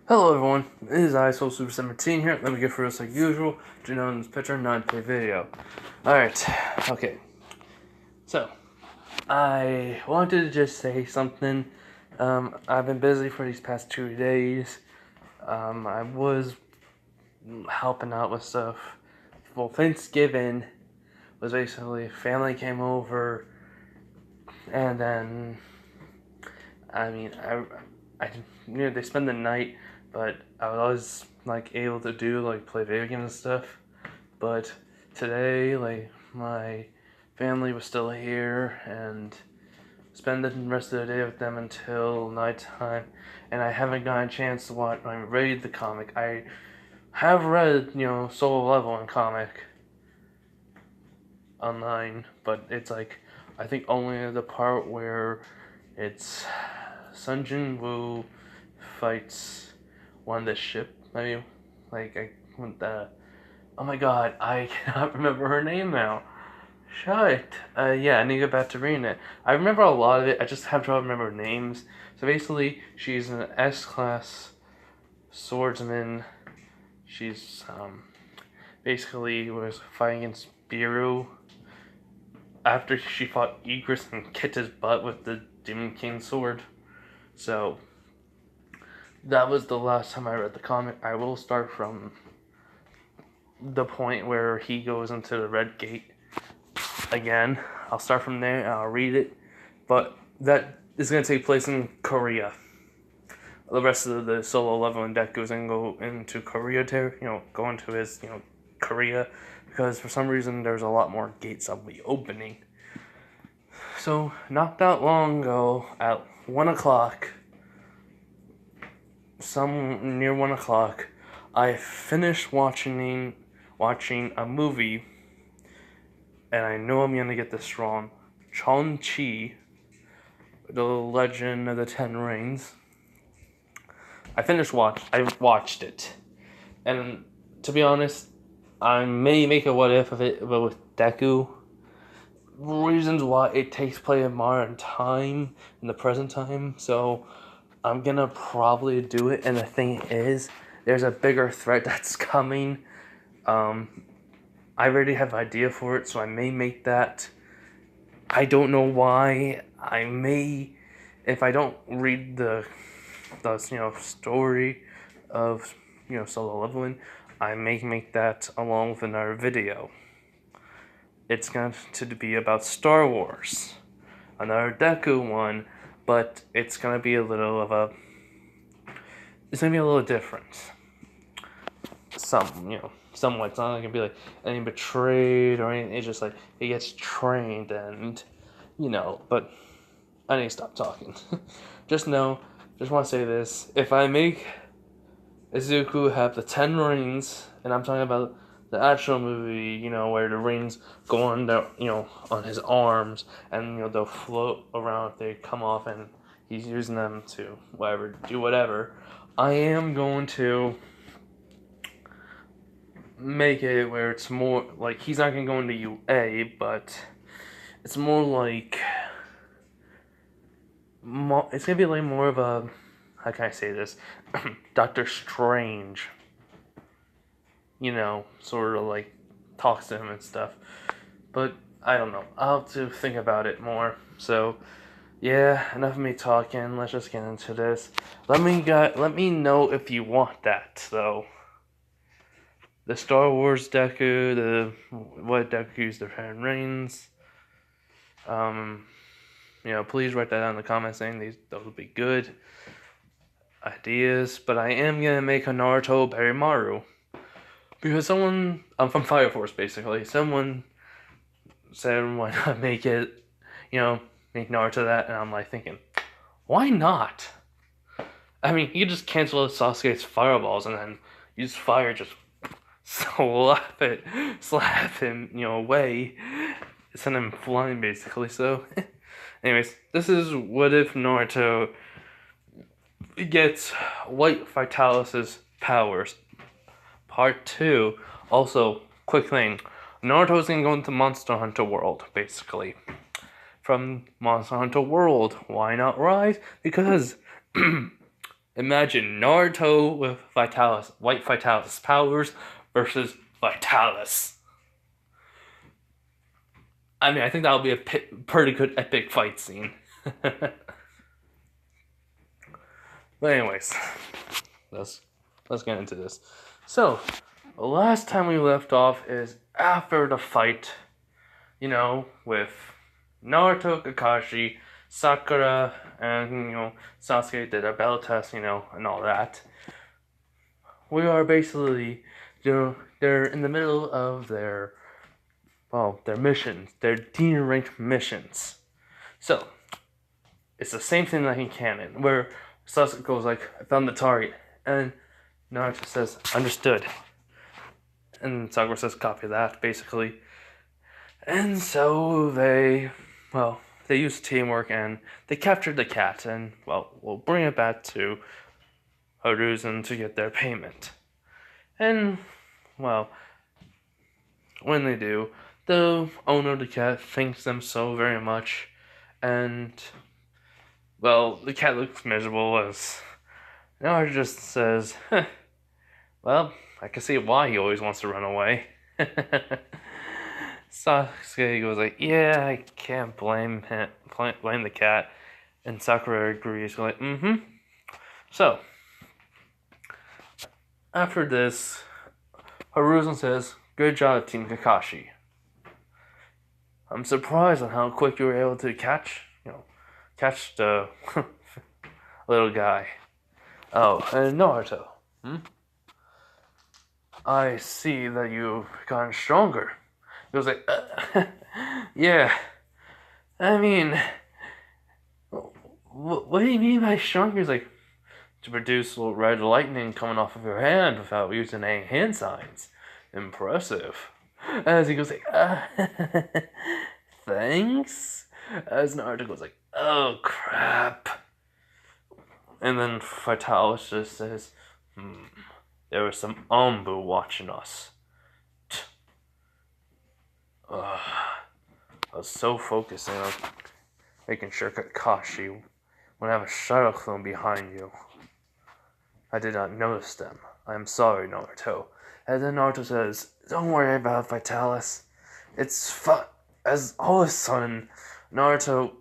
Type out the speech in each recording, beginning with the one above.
Hello everyone, it is Super17 here. Let me get through this like usual. Do know in this picture, not play video. Alright, okay. So, I wanted to just say something. I've been busy for these past 2 days. I was helping out with stuff. Well, Thanksgiving was basically family came over, and then, they spend the night, but I was always able to do play video games and stuff. But today, my family was still here and spend the rest of the day with them until nighttime. And I haven't gotten a chance to read the comic. I have read, Solo Leveling comic online, but it's I think only the part where it's Sun Jin Woo fights one of the ship, maybe. Oh my god, I cannot remember her name now. Shut. Yeah, I need to get back to reading it. I remember a lot of it, I just have trouble remember names. So basically, she's an S-class swordsman. She's, basically was fighting against Biru after she fought Igris and kicked his butt with the Demon King sword. So, that was the last time I read the comic. I will start from the point where he goes into the Red Gate again. I'll start from there and I'll read it. But that is going to take place in Korea. The rest of the Solo Leveling deck goes and go into Korea go into his, Korea. Because for some reason there's a lot more gates I'll be opening. So, not that long ago, at 1 o'clock, near 1 o'clock, I finished watching a movie, and I know I'm gonna get this wrong. Shang-Chi, The Legend of the Ten Rings. I watched it, and to be honest, I may make a what if of it, but with Deku. Reasons why it takes place in modern time, in the present time, so I'm gonna probably do it. And the thing is, there's a bigger threat that's coming. I already have an idea for it, so I may make that. I don't know why. I may, if I don't read the story of Solo Leveling, I may make that along with another video. It's going to be about Star Wars, another Deku one, but it's gonna be a little different. Somewhat. It's not gonna be any betrayed or anything. It's just he gets trained and But I need to stop talking. Just want to say this: if I make Izuku have the 10 rings, and I'm talking about the actual movie, where the rings go on on his arms, and they'll float around if they come off, and he's using them to do whatever. I am going to make it where it's more he's not gonna go into UA, but it's more it's gonna be more of a, how can I say this, Doctor Strange. Sort of talks to him and stuff. But I don't know. I'll have to think about it more. So yeah, enough of me talking. Let's just get into this. Let me know if you want that though. The Star Wars Deku, what Deku's the Ten Rings. Please write that down in the comments saying those would be good ideas. But I am gonna make a Naruto Berimaru. Because I'm from Fire Force basically. Someone said, why not make it, make Naruto that, and I'm thinking, why not? I mean, you just cancel Sasuke's fireballs and then use fire, just slap him, away, send him flying basically. So, anyways, this is what if Naruto gets White Fatalis' powers. Part 2. Also, quick thing. Naruto's gonna go into Monster Hunter World, basically. From Monster Hunter World. Why not Rise? Because Imagine Naruto with Vitalis, White Vitalis powers versus Vitalis. I mean, I think that'll be a pretty good epic fight scene. But anyways, let's get into this. So, the last time we left off is after the fight, with Naruto, Kakashi, Sakura, and Sasuke did a battle test, and all that. We are basically, they're in the middle of their missions, their D-ranked missions. So, it's the same thing like in canon, where Sasuke goes like, I found the target, and Naruto says, understood. And Sakura says, copy that, basically. And so they used teamwork and they captured the cat, and, we'll bring it back to Hiruzen to get their payment. And, when they do, the owner of the cat thanks them so very much, and, the cat looks miserable as Naruto just says, I can see why he always wants to run away. Sasuke goes like, yeah, I can't blame the cat, and Sakura agrees, like, So, after this, Hiruzen says, good job, Team Kakashi. I'm surprised on how quick you were able to catch the little guy. Oh, and Naruto, I see that you've gotten stronger. He was like, yeah. I mean, what do you mean by stronger? He's like, to produce red lightning coming off of your hand without using any hand signs. Impressive. As he goes like, thanks? As Naruto goes like, oh crap. And then Fatalis just says, there was some Ombu watching us. I was so focused on making sure Kakashi would have a shadow clone behind you. I did not notice them. I am sorry, Naruto. And then Naruto says, don't worry about Vitalis. It's fun. As all of a sudden, Naruto,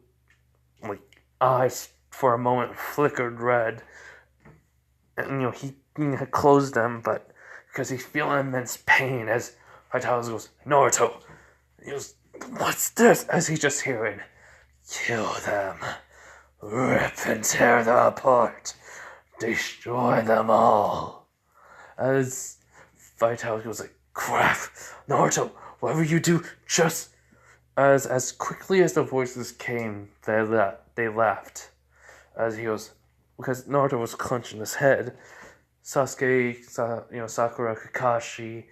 eyes for a moment flickered red. And, he had closed them, but because he's feeling immense pain as Vitalis goes, Naruto. He goes, what's this? As he's just hearing, kill them. Rip and tear them apart. Destroy them all. As Vitalis goes like, crap, Naruto, whatever you do, just... As quickly as the voices came, they left. As he goes, because Naruto was clenching his head, Sasuke, Sakura, Kakashi,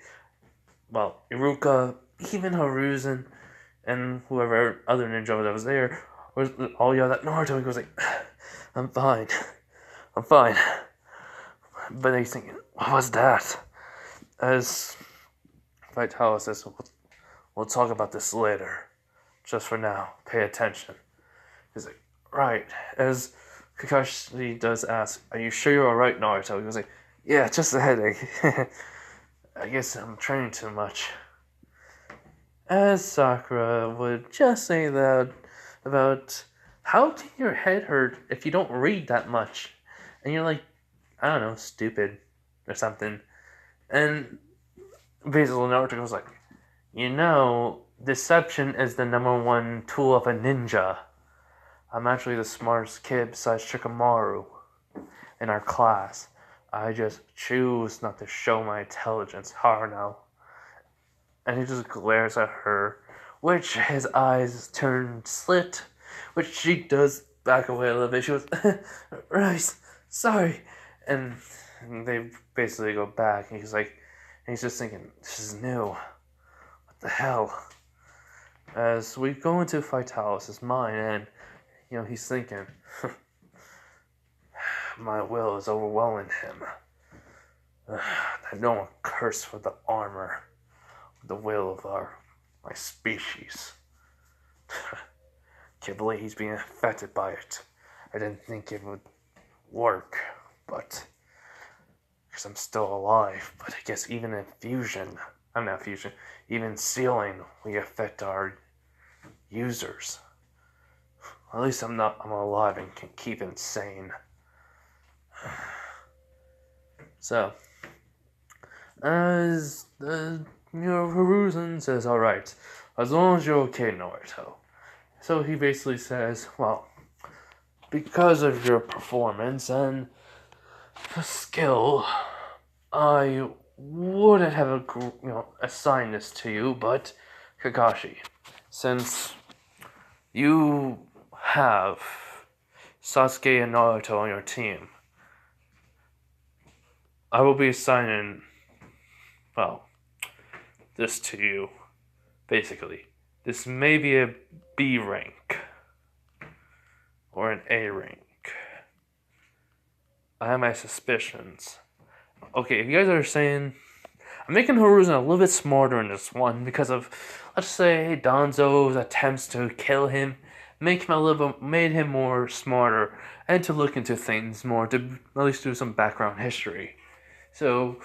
Iruka, even Hiruzen, and whoever other ninja that was there, was all yelled at Naruto. He goes like, I'm fine. But he's thinking, what was that? As Vitalis says, we'll talk about this later. Just for now, pay attention. He's like, right. As Kakashi does ask, are you sure you're alright, Naruto? He goes like, yeah, just a headache. I guess I'm training too much. As Sakura would just say that about how can your head hurt if you don't read that much? And you're like, I don't know, stupid or something. And basically Naruto goes like, deception is the number one tool of a ninja. I'm actually the smartest kid besides Shikamaru in our class. I just choose not to show my intelligence. Haruno. And he just glares at her, which his eyes turn slit, which she does back away a little bit. She goes, right, sorry. And they basically go back, and he's just thinking, this is new. What the hell? As we go into Vitalis' mind, and, he's thinking, my will is overwhelming him. I know I'm cursed for the armor, the will of my species. Can't believe he's being affected by it. I didn't think it would work. but because I'm still alive. But I guess even in fusion, I'm not fusion, even sealing, we affect our users. At least I'm alive and can keep insane. So, as Hiruzen says, alright, as long as you're okay, Naruto. So he basically says, well, because of your performance and the skill, I wouldn't have assigned this to you, but Kakashi, since you have Sasuke and Naruto on your team, I will be assigning, well, this to you, basically. This may be a B rank, or an A rank. I have my suspicions. Okay, if you guys are saying, I'm making Hiruzen a little bit smarter in this one because of, let's say, Danzo's attempts to kill him, made him more smarter, and to look into things more, to at least do some background history. So,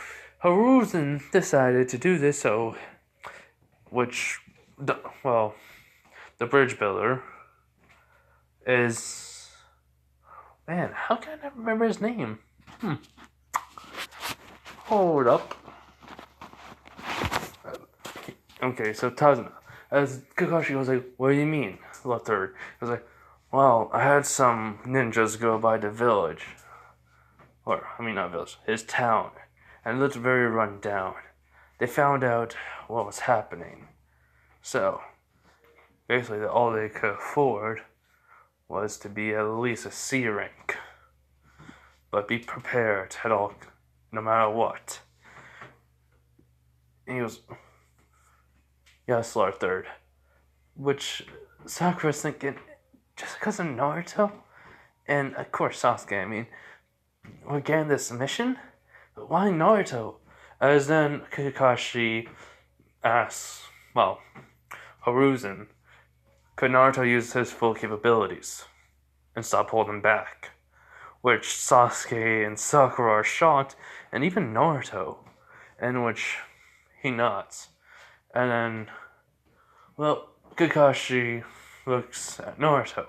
Hiruzen decided to do this, the bridge builder is, man, how can I never remember his name? Hold up. Okay, so Tazuna. As Kakashi was like, what do you mean? The third. He was like, well, I had some ninjas go by the village. Not village, his town. And it looked very run down. They found out what was happening. So, basically all they could afford was to be at least a C rank. But be prepared at all, no matter what. And he was, Slaughter third. Which Sakura's thinking, just because of Naruto? And of course Sasuke, we're getting this mission? But why Naruto? As then Kakashi asks, Hiruzen, could Naruto use his full capabilities and stop holding back? Which Sasuke and Sakura are shocked, and even Naruto, in which he nods. And then, Kakashi looks at Naruto.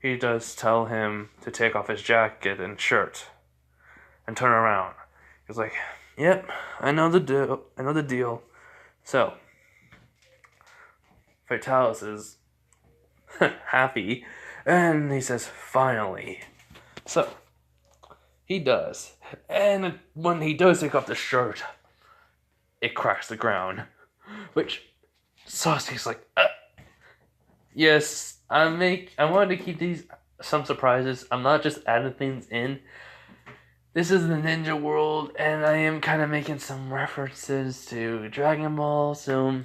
He does tell him to take off his jacket and shirt and turn around. He's like, yep, I know the deal. So, fatalis is happy, and he says, finally. So, he does. And when he does take off the shirt, it cracks the ground. Which, Sasuke's like, yes, I wanted to keep these some surprises. I'm not just adding things in. This is the ninja world, and I am kind of making some references to Dragon Ball, so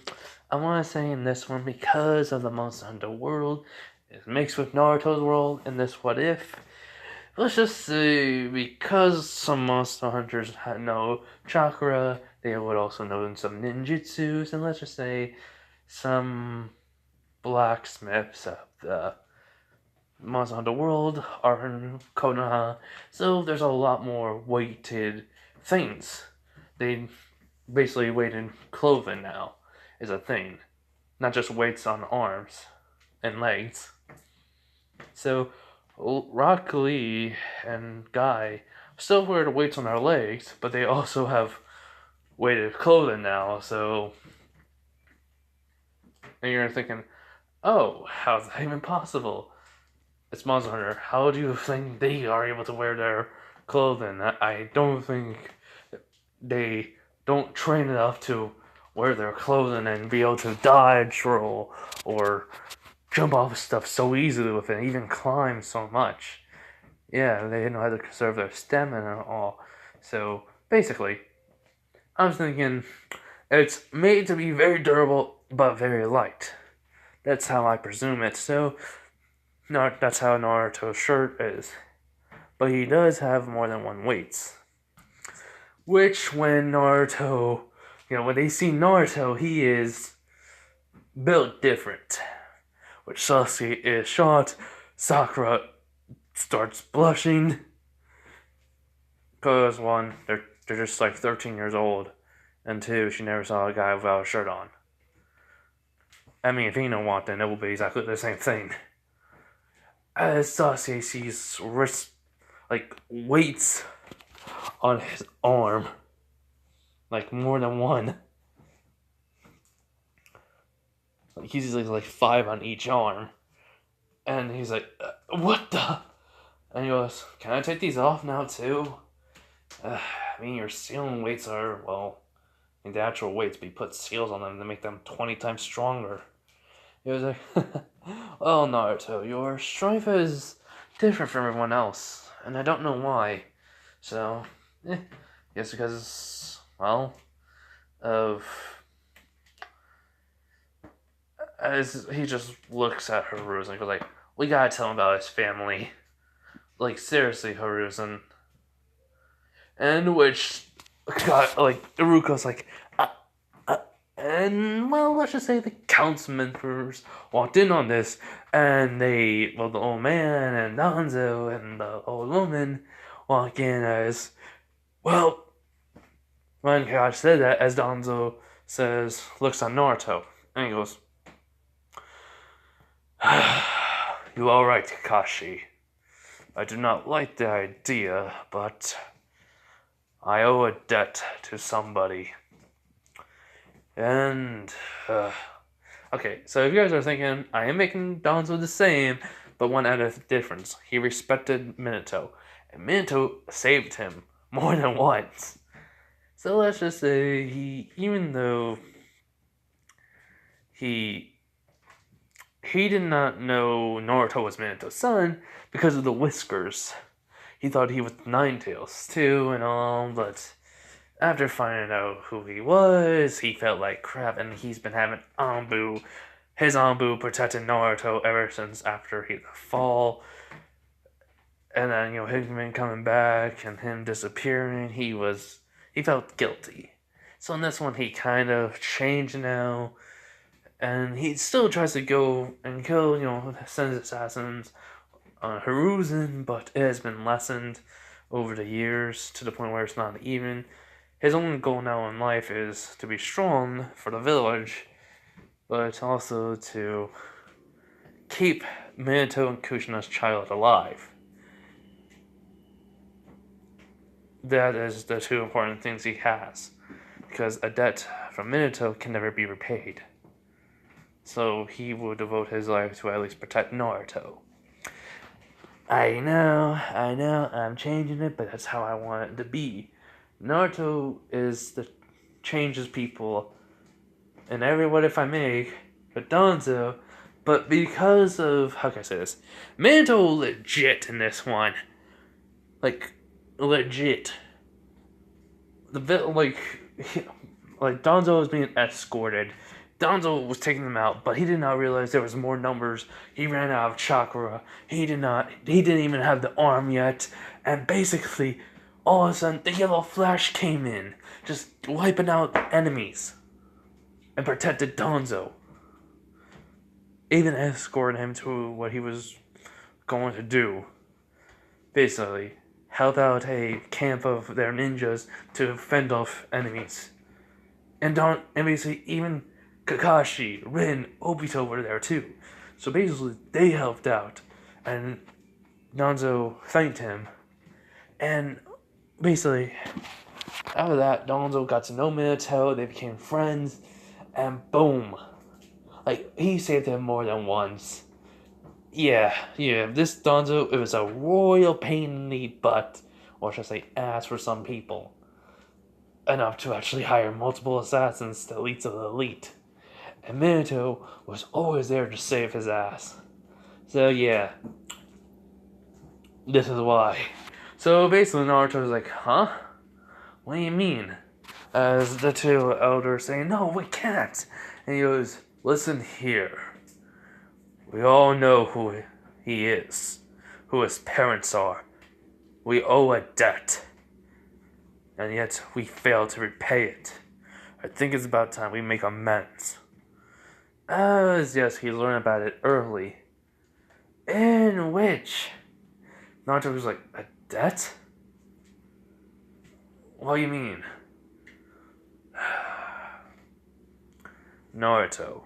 I want to say in this one, because of the Monster Hunter world, it's mixed with Naruto's world in this what if. Let's just say, because some Monster Hunters know chakra, they would also know some ninjutsus, and let's just say some blacksmiths of the Monster Hunter world are in Konoha, so there's a lot more weighted things. They basically weighted clothing now is a thing, not just weights on arms and legs. So Rock Lee and Guy still wear the weights on their legs, but they also have weighted clothing now, so, and you're thinking, oh, how's that even possible? It's Monster Hunter. How do you think they are able to wear their clothing? I don't think they don't train enough to wear their clothing and be able to dodge, roll, or jump off stuff so easily with it, even climb so much. Yeah, they know how to conserve their stamina and all. So, basically, I was thinking, it's made to be very durable, but very light. That's how I presume it. So, that's how Naruto's shirt is. But he does have more than one weights. Which, when Naruto, when they see Naruto, he is built different. Which Sasuke is shocked. Sakura starts blushing. Because one, they're just like 13 years old, and two, she never saw a guy without a shirt on. I mean, if he don't want, then it will be exactly the same thing. As Sasuke sees wrist, like weights on his arm, like more than one. Like he's like 5 on each arm, and he's like, "What the?" And he goes, "Can I take these off now too?" I mean, your ceiling weights are, well, I mean, the actual weights, but you put seals on them to make them 20 times stronger. He was like, "Well, Naruto, your strength is different from everyone else, and I don't know why. So, guess because, well, of..." As he just looks at Hiruzen and goes like, "We gotta tell him about his family. Like, seriously, Hiruzen." And which, God, like, Iruko's like, and, well, let's just say the council members walked in on this, and they, well, the old man and Danzo and the old woman walk in as, well, when Kakashi said that, as Danzo says, looks at Naruto, and he goes, "You are right, Kakashi. I do not like the idea, but I owe a debt to somebody." And, okay, so if you guys are thinking, I am making Danzo the same, but one added difference. He respected Minato, and Minato saved him more than once. So let's just say even though he did not know Naruto was Minato's son because of the whiskers. He thought he was Ninetales too and all, but after finding out who he was, he felt like crap, and he's been having his Anbu protecting Naruto ever since after the fall. And then, him coming back and him disappearing, he felt guilty. So in this one, he kind of changed now, and he still tries to go and kill, send his assassins on Hiruzen, but it has been lessened over the years to the point where it's not even. His only goal now in life is to be strong for the village, but also to keep Minato and Kushina's child alive. That is the two important things he has, because a debt from Minato can never be repaid. So he will devote his life to at least protect Naruto. I know, I'm changing it, but that's how I want it to be. Naruto changes people in every What If I make, but Danzo, but because of, how can I say this? Minato legit in this one. Like, legit. Like Danzo was being escorted. Danzo was taking them out, but he did not realize there was more numbers. He ran out of chakra. He didn't even have the arm yet. And basically, all of a sudden, the yellow flash came in, just wiping out enemies. And protected Danzo. Even escorted him to what he was going to do. Basically, help out a camp of their ninjas to fend off enemies. And basically, even Kakashi, Rin, Obito were there too. So basically, they helped out. And Danzo thanked him. And basically, after that, Danzo got to know Minato, they became friends, and boom. Like, he saved him more than once. Yeah, this Danzo, it was a royal pain in the butt, or should I say ass for some people. Enough to actually hire multiple assassins to elites of the elite. And Minato was always there to save his ass. So yeah, this is why. So basically Naruto was like, huh? What do you mean? As the two elders saying, no, we can't. And he goes, listen here. We all know who he is, who his parents are. We owe a debt, and yet we fail to repay it. I think it's about time we make amends. As yes, he learned about it early. In which Naruto was like, a debt? What do you mean? Naruto,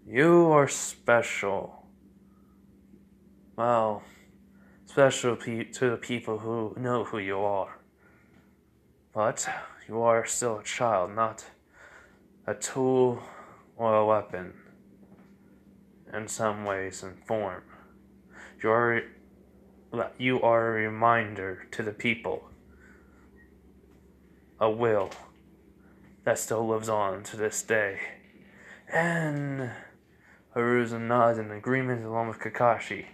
you are special. Well, special to the people who know who you are. But you are still a child, not a tool or a weapon in some ways and form. You are a reminder to the people, a will that still lives on to this day. And Haruza nods in agreement along with Kakashi.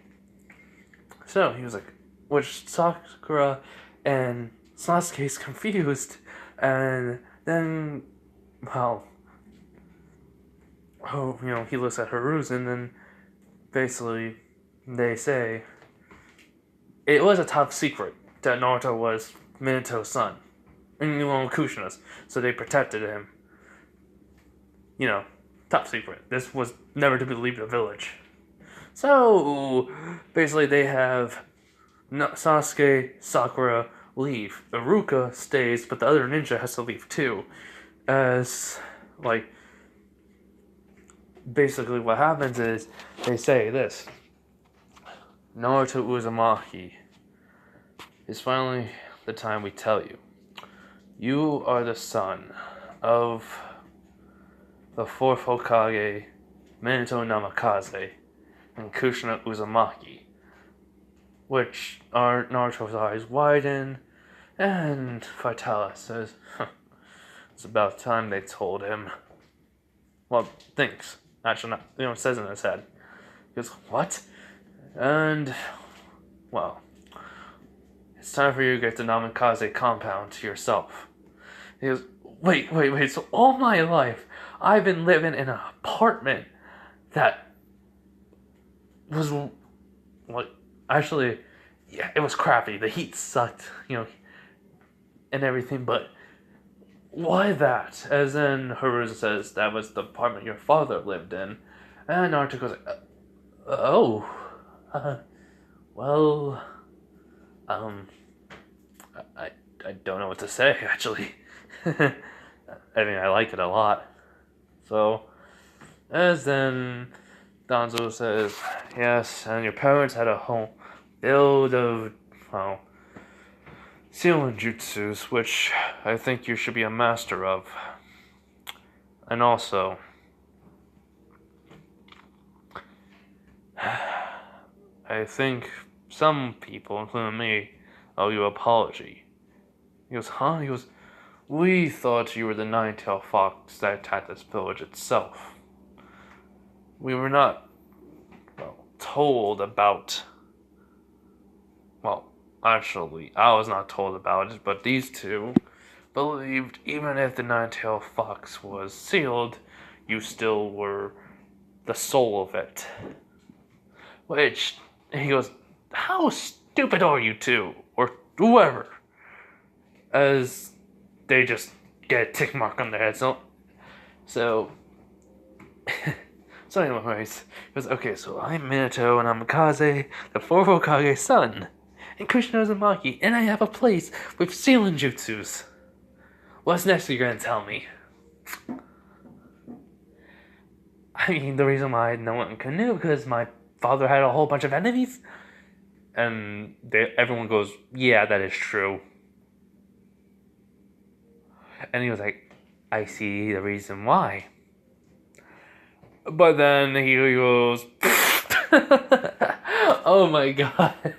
So he was like, which Sakura and Sasuke's confused, and then, well, he looks at Haruza, and then basically they say it was a top secret that Naruto was Minato's son, and Kushina's, so they protected him. Top secret. This was never to be leave the village. So basically, they have Sasuke, Sakura leave. Iruka stays, but the other ninja has to leave too. As basically what happens is they say this: Naruto Uzumaki, it's finally the time we tell you. You are the son of the fourth Hokage, Minato Namikaze, and Kushina Uzumaki. Which are Naruto's eyes widen, and fatalis says, it's about time they told him. Well, thinks. Actually, not. It says in his head. He goes, what? And, well, it's time for you to get the Namikaze compound to yourself. He goes, wait, so all my life, I've been living in an apartment that was, actually, yeah, it was crappy. The heat sucked, and everything, but why that? As in, Haruza says, that was the apartment your father lived in. And Naruto goes, well, I don't know what to say, actually. I mean, I like it a lot. So, as then Danzo says, yes, and your parents had a whole build of, sealing jutsus, which I think you should be a master of. And also, I think some people, including me, owe you an apology. He goes, huh? He goes, we thought you were the nine-tailed fox that attacked this village itself. We were not, told about... Well, actually, I was not told about it, but these two believed even if the nine-tailed fox was sealed, you still were the soul of it. Which, he goes, how stupid are you two? Or whoever. As they just get a tick mark on their head. So anyways, he goes, okay, so I'm Minato and I'm Namikaze, the fourth Hokage's son, and Kushina Uzumaki, and I have a place with sealing jutsus. What's next you're gonna tell me? I mean, the reason why no one knew, because my father had a whole bunch of enemies. And everyone goes, yeah, that is true. And he was like, I see the reason why. But then he goes, oh my god.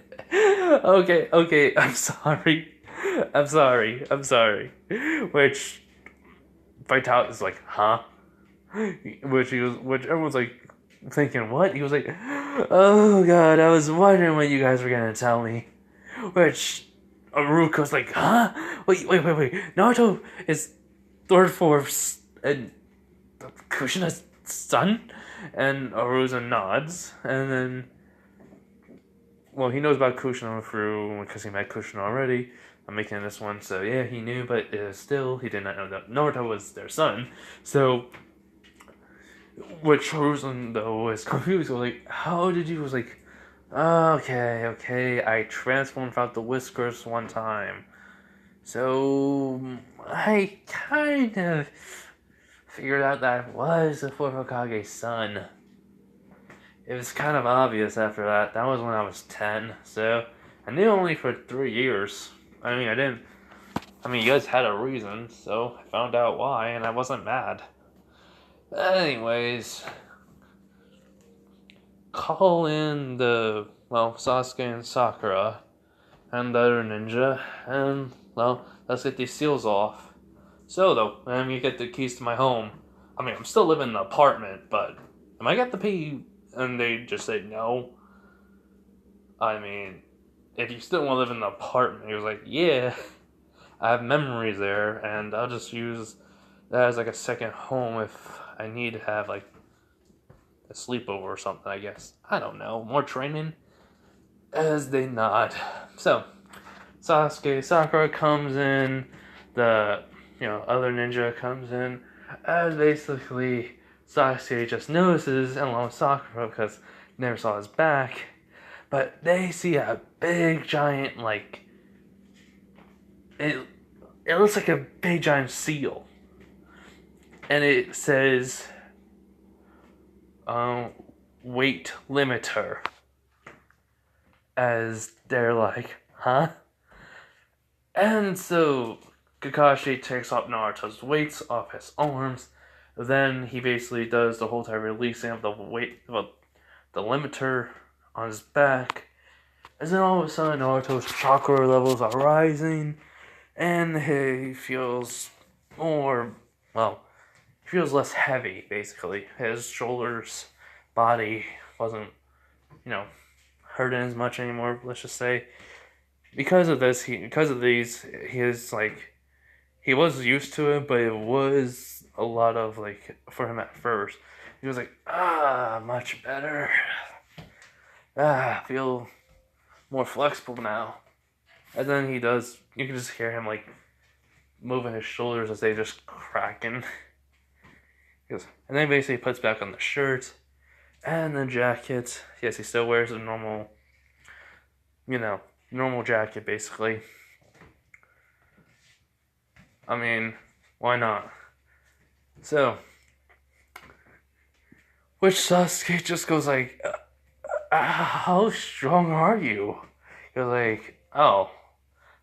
Okay, I'm sorry. Which Vital is like, huh? Which everyone's like thinking, what? He was like, oh god, I was wondering what you guys were gonna tell me. Which Aruko's like, huh? Wait. Naruto is third fourth and Kushina's son? And Aruza nods, and then, well, he knows about Kushina through, because he met Kushina already. I'm making this one, so yeah, he knew, but still, he did not know that Naruto was their son. So, which Aruza, though, was confused. Was like, how did you? Was like, okay, I transformed without the whiskers one time. So I kind of figured out that I was the fourth Hokage's son. It was kind of obvious after that. That was when I was 10, so I knew only for 3 years. I mean, I didn't. I mean, you guys had a reason, so I found out why, and I wasn't mad. But anyways, call in Sasuke and Sakura and the other ninja, and, let's get these seals off. So, though, you get the keys to my home. I mean, I'm still living in an apartment, but am I got the key? And they just say no. I mean, if you still want to live in an apartment, he was like, yeah, I have memories there, and I'll just use that as like a second home if I need to have like a sleepover or something, I guess. I don't know. More training? As they nod. So, Sakura comes in, the other ninja comes in, as basically Sasuke just notices, and along with Sakura because he never saw his back, but they see a big giant it looks like a big giant seal, and it says weight limiter, as they're like, huh? And so Kakashi takes off Naruto's weights off his arms. Then he basically does the whole time releasing of the weight, the limiter on his back. And then all of a sudden Naruto's chakra levels are rising, and he feels he feels less heavy, basically. His shoulders, body wasn't, hurting as much anymore, let's just say. Because of these, he was used to it, but it was a lot of, for him at first. He was like, much better. I feel more flexible now. And then you can just hear him, moving his shoulders as they just cracking. And then basically he puts back on the shirt and the jacket. Yes, he still wears a normal jacket, basically. I mean, why not? So, which Sasuke just goes like, how strong are you? You're like, oh,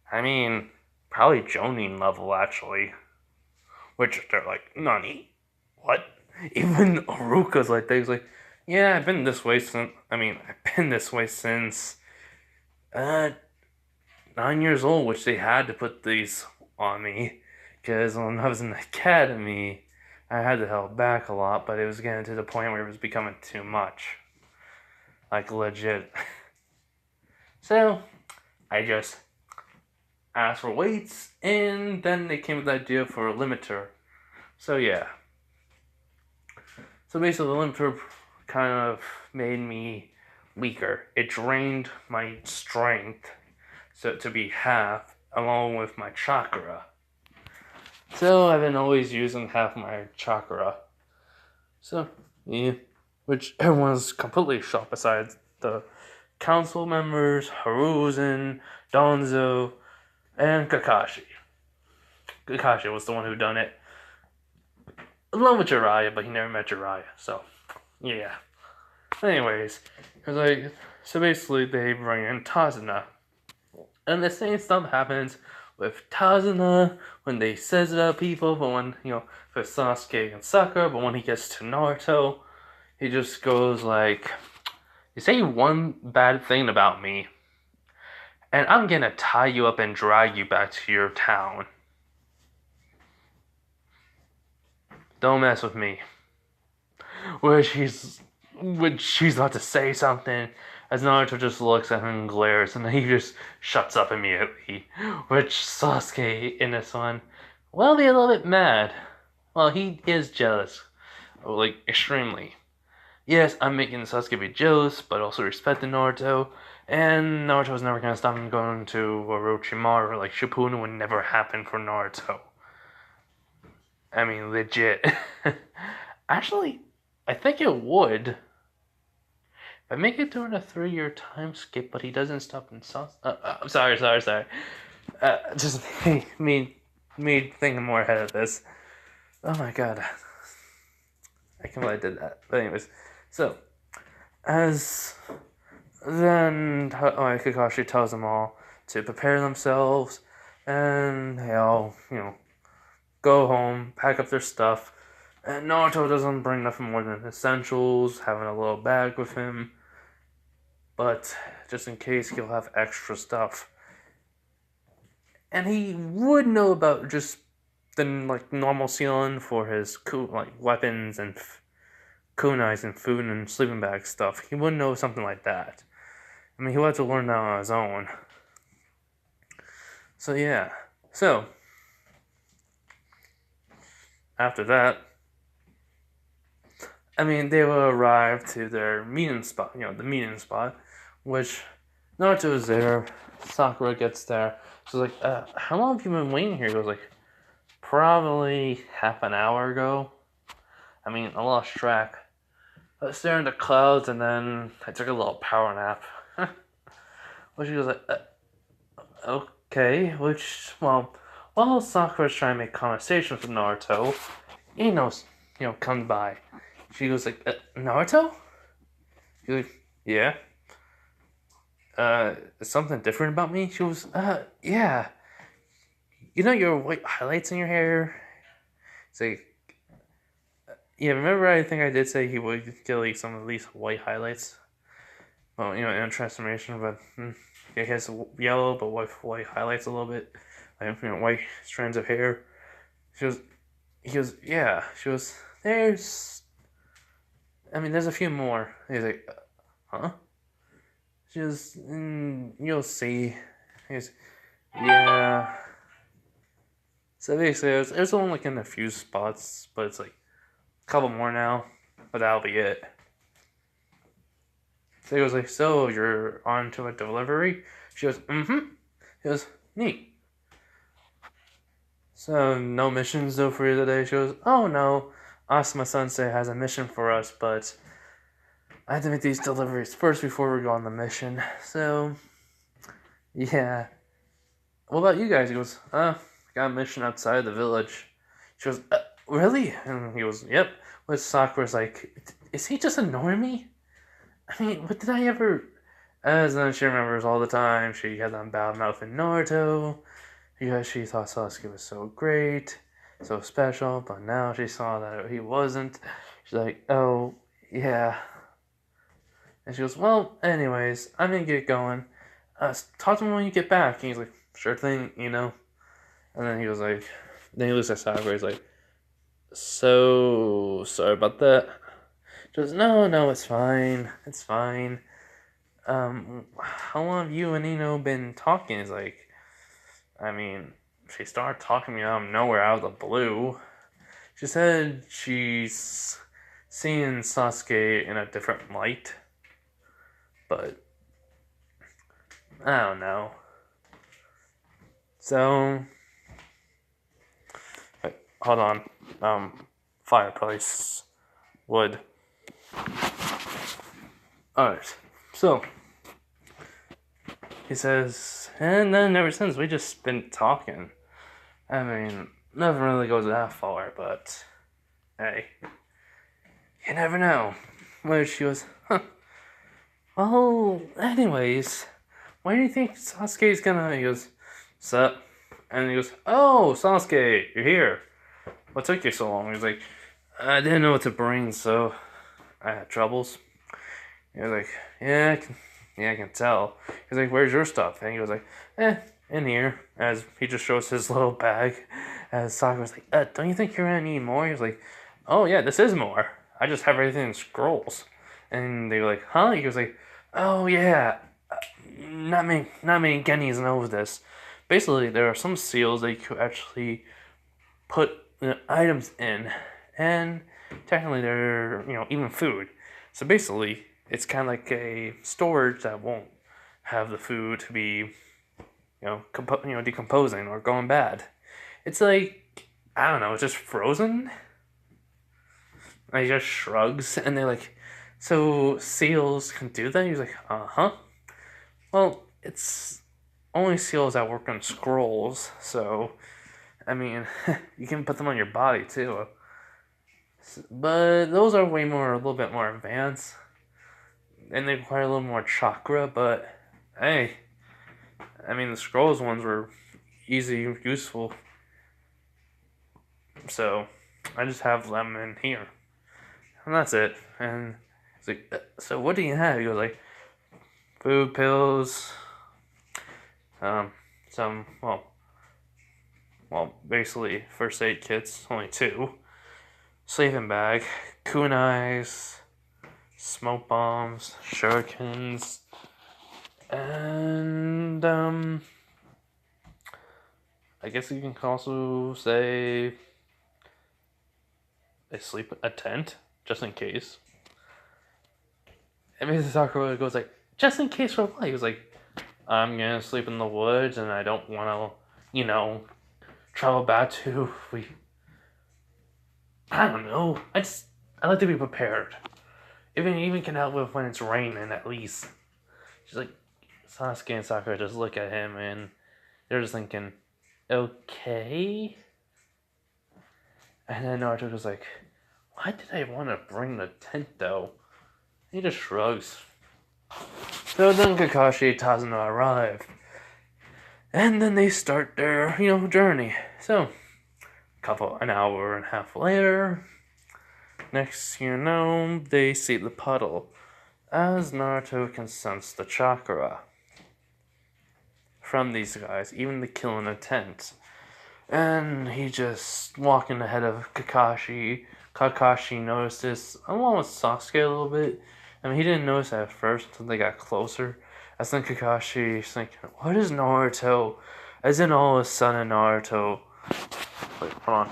I mean, probably Jonin level, actually. Which they're like, Nani? What? Even Aruka's like, they's like, yeah, I've been this way since 9 years old, which they had to put these on me. Because when I was in the academy, I had to hold back a lot, but it was getting to the point where it was becoming too much. Like, legit. So, I just asked for weights, and then they came with the idea for a limiter. So, yeah. So, basically, the limiter kind of made me weaker. It drained my strength to be half, along with my chakra. So I've been always using half my chakra. So, yeah. Which everyone's completely shocked besides the council members, Haruzen, Donzo, and Kakashi. Kakashi was the one who done it. Along with Jiraiya, but he never met Jiraiya, so, yeah. Anyways, so basically they bring in Tazuna. And the same stuff happens with Tazuna when they says about people, but when, for Sasuke and Sakura, but when he gets to Naruto, he just goes like, you say one bad thing about me, and I'm gonna tie you up and drag you back to your town. Don't mess with me. Which she's about to say something, as Naruto just looks at him and glares, and then he just shuts up immediately. Which Sasuke, in this one, be a little bit mad. Well, he is jealous. Extremely. Yes, I'm making Sasuke be jealous, but also respecting Naruto. And Naruto's never gonna stop him going to Orochimaru. Shippuden would never happen for Naruto. I mean, legit. Actually, I think it would. If I make it during a 3-year time skip, but he doesn't stop in sorry. Just me thinking more ahead of this. Oh my god, I can't believe I did that. But anyways, so as then Kakashi tells them all to prepare themselves, and they all go home, pack up their stuff. And Naruto doesn't bring nothing more than essentials, having a little bag with him, but just in case he'll have extra stuff. And he would know about just the normal ceiling for his weapons and kunais and food and sleeping bag stuff. He wouldn't know something like that. I mean, he'll have to learn that on his own. So yeah. So after that, I mean, they will arrive to their meeting spot, the meeting spot, which Naruto is there. Sakura gets there. So like, how long have you been waiting here? He goes like, probably half an hour ago. I mean, I lost track. I was staring at the clouds, and then I took a little power nap. Which he was like, okay. While Sakura's trying to make conversation with Naruto, Ino's, comes by. She goes like, Naruto? He's like, yeah. Is something different about me? She goes, yeah. You know your white highlights in your hair? It's like, yeah, remember I think I did say he would get like some of these white highlights? Well, in a transformation, but yeah, he has yellow but white highlights a little bit. Like, white strands of hair. He goes, yeah. She goes, there's a few more. He's like, huh? She goes, you'll see. He goes, yeah. So basically, there's only like in a few spots, but it's like a couple more now, but that'll be it. So he goes like, so you're on to a delivery? She goes, mm-hmm. He goes, neat. So no missions though for you today? She goes, oh no, Asuma-sensei has a mission for us, but I have to make these deliveries first before we go on the mission. So, yeah. What about you guys? He goes, got a mission outside the village. She goes, really? And he goes, yep. Which Sakura's like, is he just ignoring me? I mean, what did I ever... As then she remembers all the time she had that bad mouth in Naruto because she thought Sasuke was so great, so special, but now she saw that he wasn't. She's like, oh, yeah. And she goes, well, anyways, I'm gonna get going. Talk to me when you get back. And he's like, sure thing, And then he was like, then he looks at Sakura, he's like, so, sorry about that. She goes, no, it's fine. It's fine. How long have you and Ino been talking? He's like, I mean, she started talking to me out of nowhere, out of the blue. She said she's seeing Sasuke in a different light. But, I don't know. So, wait, hold on. Fireplace. Wood. Alright, so, he says, and then ever since we just been talking. I mean, nothing really goes that far, but hey, you never know. Where she goes, huh. Well, anyways, why do you think Sasuke's gonna... He goes, sup? And he goes, oh, Sasuke, you're here. What took you so long? He's like, I didn't know what to bring, so I had troubles. He was like, yeah, I can tell. He's like, where's your stuff? And he was like, in here. As he just shows his little bag. As Sakura's like, don't you think you're gonna need more? He was like, oh yeah, this is more. I just have everything in scrolls. And they were like, huh? He was like, oh yeah, not many Gennies know this. Basically, there are some seals that you could actually put items in, and technically they're even food. So basically, it's kind of like a storage that won't have the food to be decomposing or going bad. It's like, I don't know, it's just frozen. And he just shrugs, and they're like, so seals can do that? He's like, uh-huh. Well, it's only skills that work on scrolls, so, I mean, you can put them on your body too. But those are a little bit more advanced, and they require a little more chakra, but hey, I mean, the scrolls ones were easy, useful, so I just have them in here. And that's it. And it's like, so what do you have? He goes like, food, pills, some, basically first aid kits, only two, sleeping bag, kunais, smoke bombs, shurikens, and, I guess you can also say a tent, just in case. And Mrs. Sakura goes like, just in case for what? He was like, I'm gonna sleep in the woods and I don't wanna, travel back to, I don't know. I like to be prepared. Even can help with when it's raining, at least. She's like, Sasuke and Sakura just look at him and they're just thinking, okay? And then Naruto goes like, why did I want to bring the tent though? He just shrugs. So then Kakashi and Tazuna arrive. And then they start their, journey. So, an hour and a half later, next they see the puddle. As Naruto can sense the chakra from these guys, even the kill in the tent. And he just walking ahead of Kakashi. Kakashi noticed this along with Sasuke a little bit. I mean, he didn't notice at first until they got closer. As then Kakashi's thinking, what is Naruto? As in all of a sudden Naruto... Wait, hold on.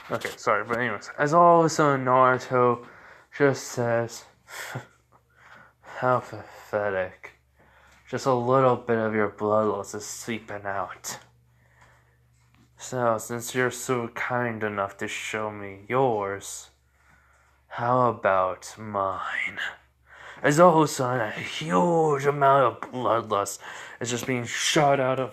Okay, sorry, but anyways. As all of a sudden Naruto just says, how pathetic. Just a little bit of your bloodlust is seeping out. So, since you're so kind enough to show me yours, how about mine? As all of a sudden, a huge amount of bloodlust is just being shot out of,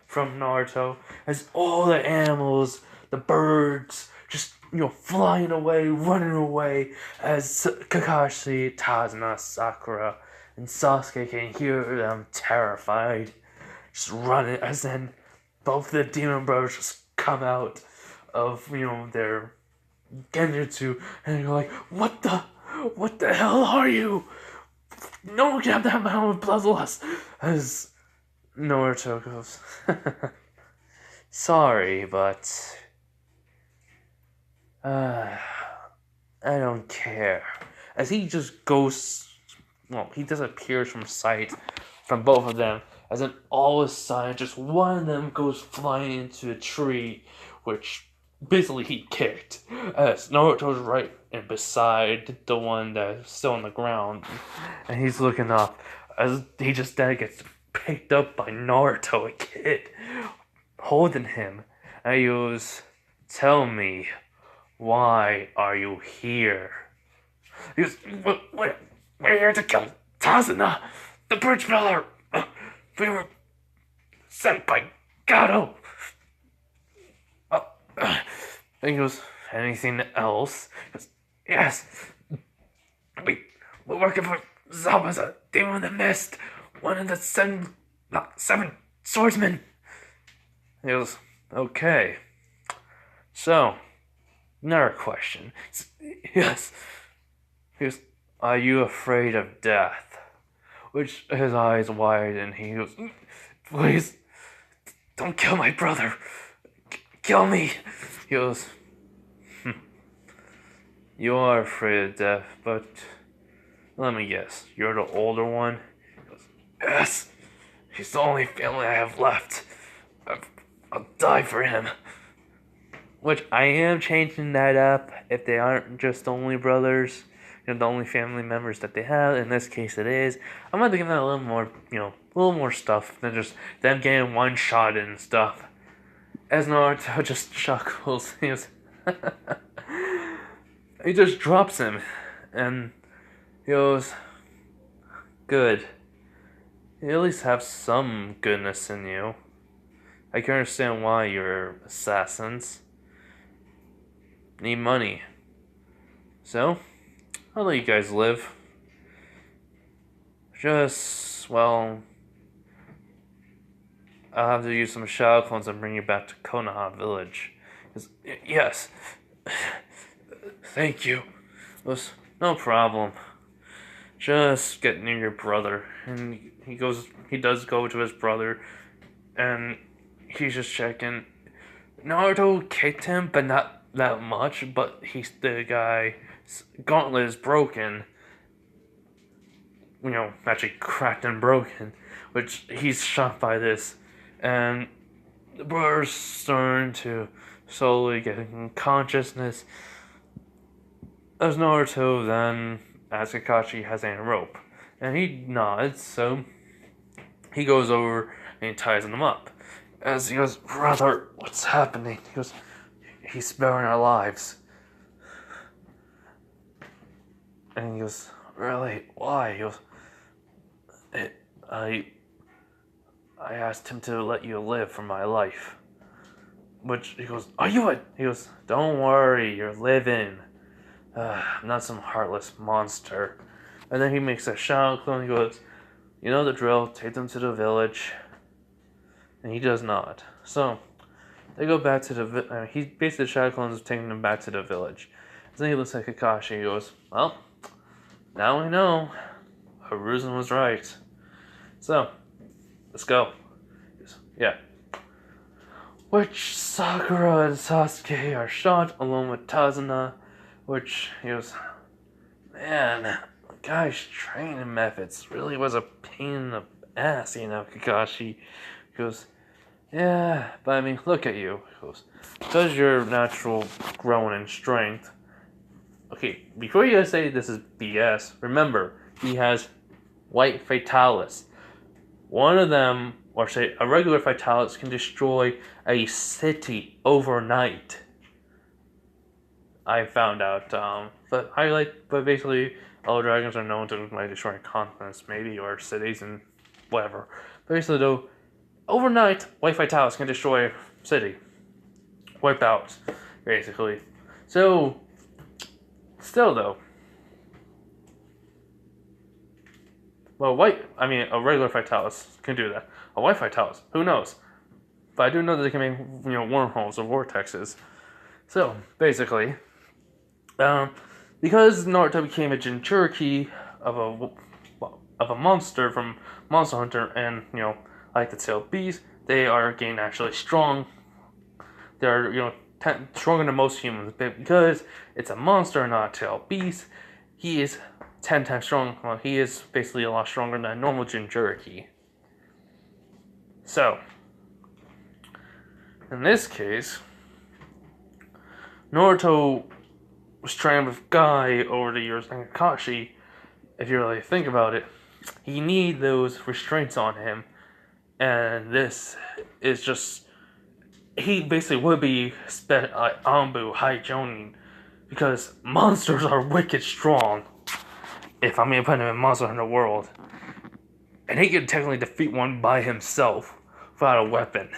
from Naruto. As all the animals, the birds, just, flying away, running away. As Kakashi, Tazuna, Sakura, and Sasuke can hear them terrified. Just running, as then both the demon brothers just come out of, their genjutsu, and you're like, what the hell are you? No one can have that amount of bloodlust. As Naruto goes, sorry, but I don't care. As he just goes, he disappears from sight from both of them. As then all of a sudden, just one of them goes flying into a tree, which basically he kicked. As Naruto's right and beside the one that's still on the ground, and he's looking up as he just then gets picked up by Naruto, a kid, holding him. And he goes, tell me, why are you here? He goes, we're here to kill Tazuna, the bridge builder. We were sent by Gato. And he goes, anything else? He goes, yes. We're working for Zabuza, demon of the mist, one of the seven swordsmen. He goes, okay. So, another question. Yes. He goes, are you afraid of death? Which his eyes wide and he goes, please, don't kill my brother. Kill me. He goes, you are afraid of death, but let me guess, you're the older one? He goes, yes. He's the only family I have left. I'll die for him. Which I am changing that up if they aren't just the only brothers. The only family members that they have. In this case, it is. I'm going to give them a little more, a little more stuff than just them getting one shot and stuff. As Naruto just chuckles, he just drops him, and he goes, good. You at least have some goodness in you. I can understand why you're assassins. Need money. So, I'll let you guys live. Just, well, I'll have to use some shadow clones and bring you back to Konoha Village. Yes. Thank you. It was no problem. Just get near your brother. And he does go to his brother, and he's just checking. Naruto kicked him, but not that much, but the guy's gauntlet is broken. Actually cracked and broken, which he's shocked by this. And the brother's starting to slowly get in consciousness. As Naruto then asks Kakashi has any rope. And he nods, so he goes over and he ties him up. As he goes, brother, what's happening? He goes, he's sparing our lives. And he goes, really? Why? He goes, I asked him to let you live for my life. Which, he goes, are you a... He goes, don't worry, you're living. I'm not some heartless monster. And then he makes a shadow clone. He goes, you know the drill, take them to the village. And he does not. So, they go back to the... he basically, the shadow clone is taking them back to the village. And then he looks at Kakashi and he goes, well, now we know. Hiruzen was right. So, let's go. Yeah. Which Sakura and Sasuke are shot along with Tazuna. Which, he goes, man, the guy's training methods really was a pain in the ass, Kakashi. He goes, yeah, but I mean, look at you. He goes, because you're natural growing in strength. Okay, before you guys say this is BS, remember, he has white fatalis. One of them, or say a regular fatalis, can destroy a city overnight. I found out, but basically, all dragons are known to destroy continents, maybe, or cities and whatever. Basically, though, overnight, white fatalis can destroy a city. Wipe out, basically. So, still though, well, a regular fatalis can do that. A white fatalis, who knows? But I do know that they can make, wormholes or vortexes. So, basically, because Naruto became a Jinchuriki of a monster from Monster Hunter, and like the tailed beast, they are getting actually strong. They're stronger than most humans, but because it's a monster, not a tailed beast, he is 10 times strong. Well, he is basically a lot stronger than a normal Jinchuriki. So, in this case, Naruto was trained with Guy over the years, and Kakashi, if you really think about it, he need those restraints on him, and this is just, he basically would be Anbu High Jonin, because monsters are wicked strong, if I'm gonna put him in Monster Hunter World, and he could technically defeat one by himself without a weapon,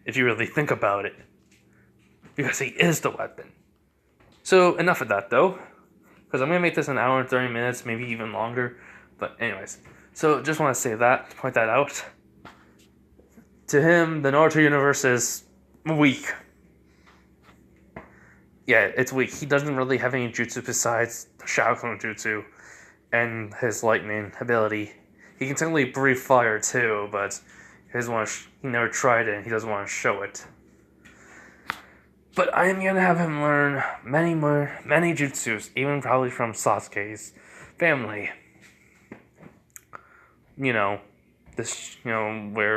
if you really think about it, because he is the weapon. So, enough of that, though, because I'm going to make this an hour and 30 minutes, maybe even longer, but anyways. So, just want to say that, point that out. To him, the Naruto universe is weak. Yeah, it's weak. He doesn't really have any jutsu besides the Shadow Clone Jutsu and his lightning ability. He can technically breathe fire, too, but he never tried it, and he doesn't want to show it. But I am going to have him learn many jutsus, even probably from Sasuke's family. Where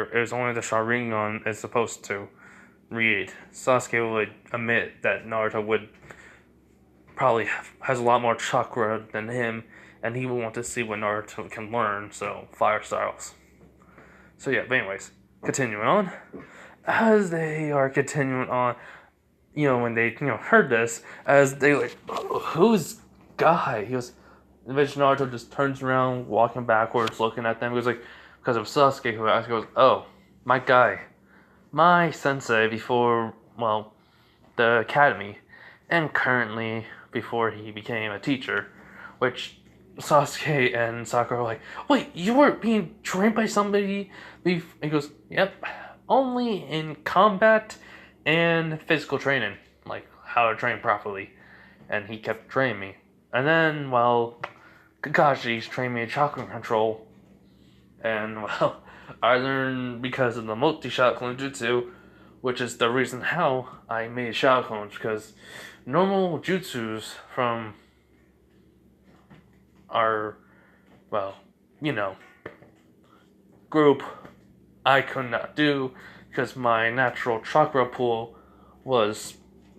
it was only the Sharingan is supposed to read. Sasuke would admit that Naruto would probably has a lot more chakra than him, and he would want to see what Naruto can learn, so fire styles. So yeah, but anyways, continuing on. As they are continuing on, when they, heard this, as they who's Guy? He goes, Eventually Naruto just turns around, walking backwards, looking at them. He goes like, because of Sasuke, who asked, goes, "Oh, my guy, my sensei before, well, the academy, and currently before he became a teacher," which Sasuke and Sakura were like, "Wait, you were being trained by somebody?" He goes, "Yep, only in combat and physical training, like how to train properly." And he kept training me. And then, well, Kakashi's trained me in chakra control, and well, I learned because of the multi-shot clone jutsu, which is the reason how I made shadow clones, because normal jutsus from our, well, you know, group I could not do because my natural chakra pool was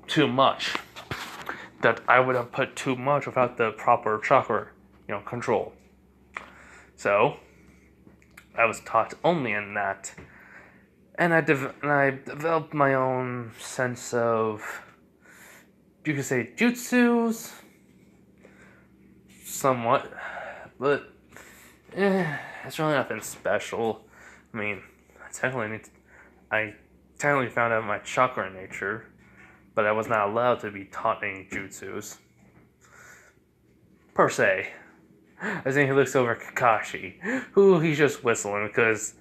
too much. That I would have put too much without the proper chakra, control. So I was taught only in that, and I developed my own sense of, you could say, jutsus, somewhat, but it's really nothing special. I mean, I technically found out my chakra nature, but I was not allowed to be taught any jutsus per se. I think he looks over Kakashi, who he's just whistling because,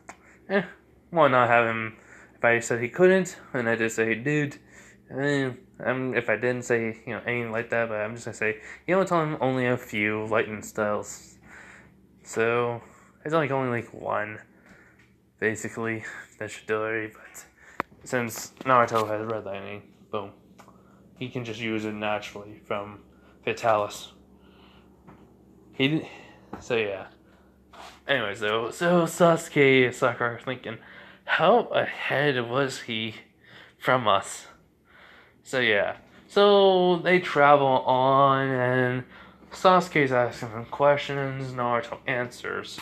why not have him? If I said he couldn't, and I just say he did, if I didn't say anything like that, but I'm just gonna say he only taught him only a few lightning styles, so it's only like one, basically, that should do it. But since Naruto has red lightning, boom, he can just use it naturally from fatalis. So yeah. Anyways, though, so Sasuke and Sakura are thinking, how ahead was he from us? So yeah. So they travel on, and Sasuke's asking him questions, Naruto answers.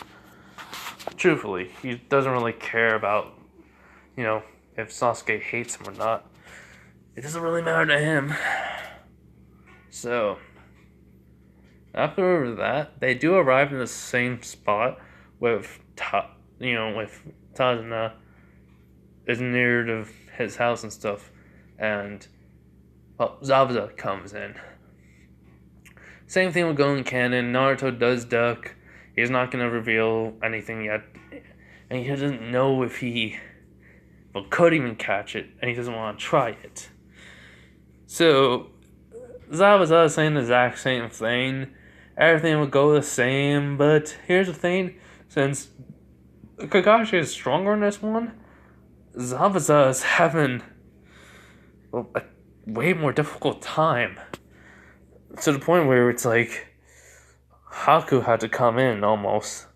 Truthfully, he doesn't really care about, if Sasuke hates him or not. It doesn't really matter to him. So, after that, they do arrive in the same spot with, with Tazuna is near to his house and stuff, and Zabuza comes in. Same thing with Golden Cannon. Naruto does duck. He's not gonna reveal anything yet, and he doesn't know if he could even catch it, and he doesn't want to try it. So Zabuza is saying the exact same thing. Everything will go the same, but here's the thing: since Kakashi is stronger in this one, Zabuza is having a way more difficult time. To the point where it's like Haku had to come in almost,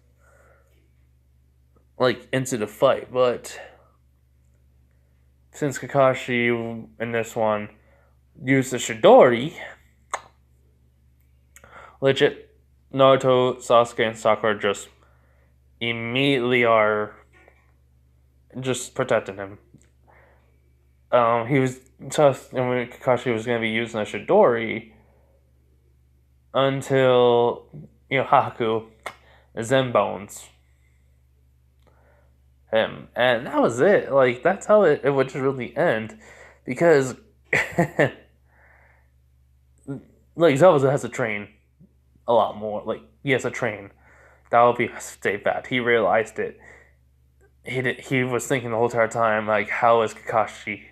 like, into the fight. But since Kakashi in this one used the Chidori, legit, Naruto, Sasuke, and Sakura just immediately are just protecting him. He was tough, and when Kakashi was going to be using a Chidori until Haku Zen Bones him, and that was it. Like, that's how it would just really end, because like, Zabuza has to train a lot more. Like, he has to train. That would be stay fat. He realized it. He was thinking the whole entire time, like, how is Kakashi,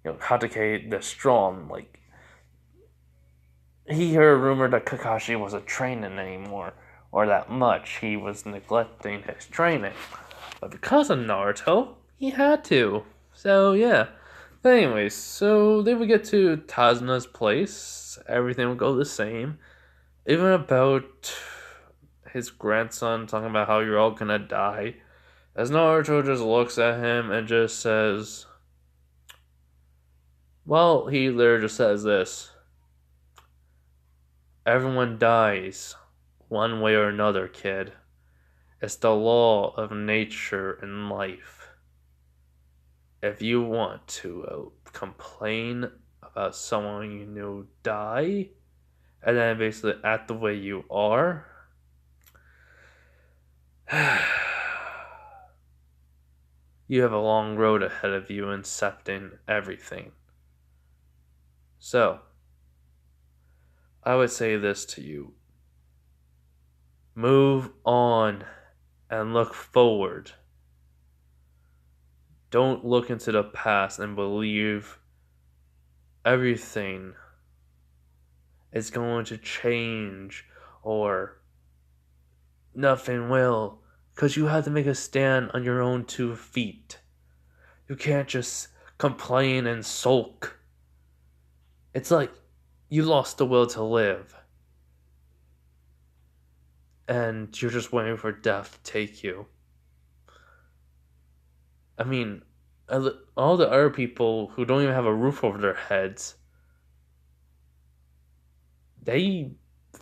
Hatake this strong? Like, he heard a rumor that Kakashi wasn't training anymore, or that much. He was neglecting his training. But because of Naruto, he had to. So, yeah. But anyways, so they would get to Tazuna's place. Everything would go the same. Even about his grandson talking about how you're all gonna die. As Naruto just looks at him and just says, well, he literally just says this: everyone dies one way or another, kid. It's the law of nature and life. If you want to complain about someone you know die, and then basically act the way you are, you have a long road ahead of you in accepting everything. So, I would say this to you: move on and look forward. Don't look into the past and believe everything is going to change or nothing will. Because you have to make a stand on your own 2 feet. You can't just complain and sulk. It's like you lost the will to live. And you're just waiting for death to take you. I mean, all the other people who don't even have a roof over their heads, they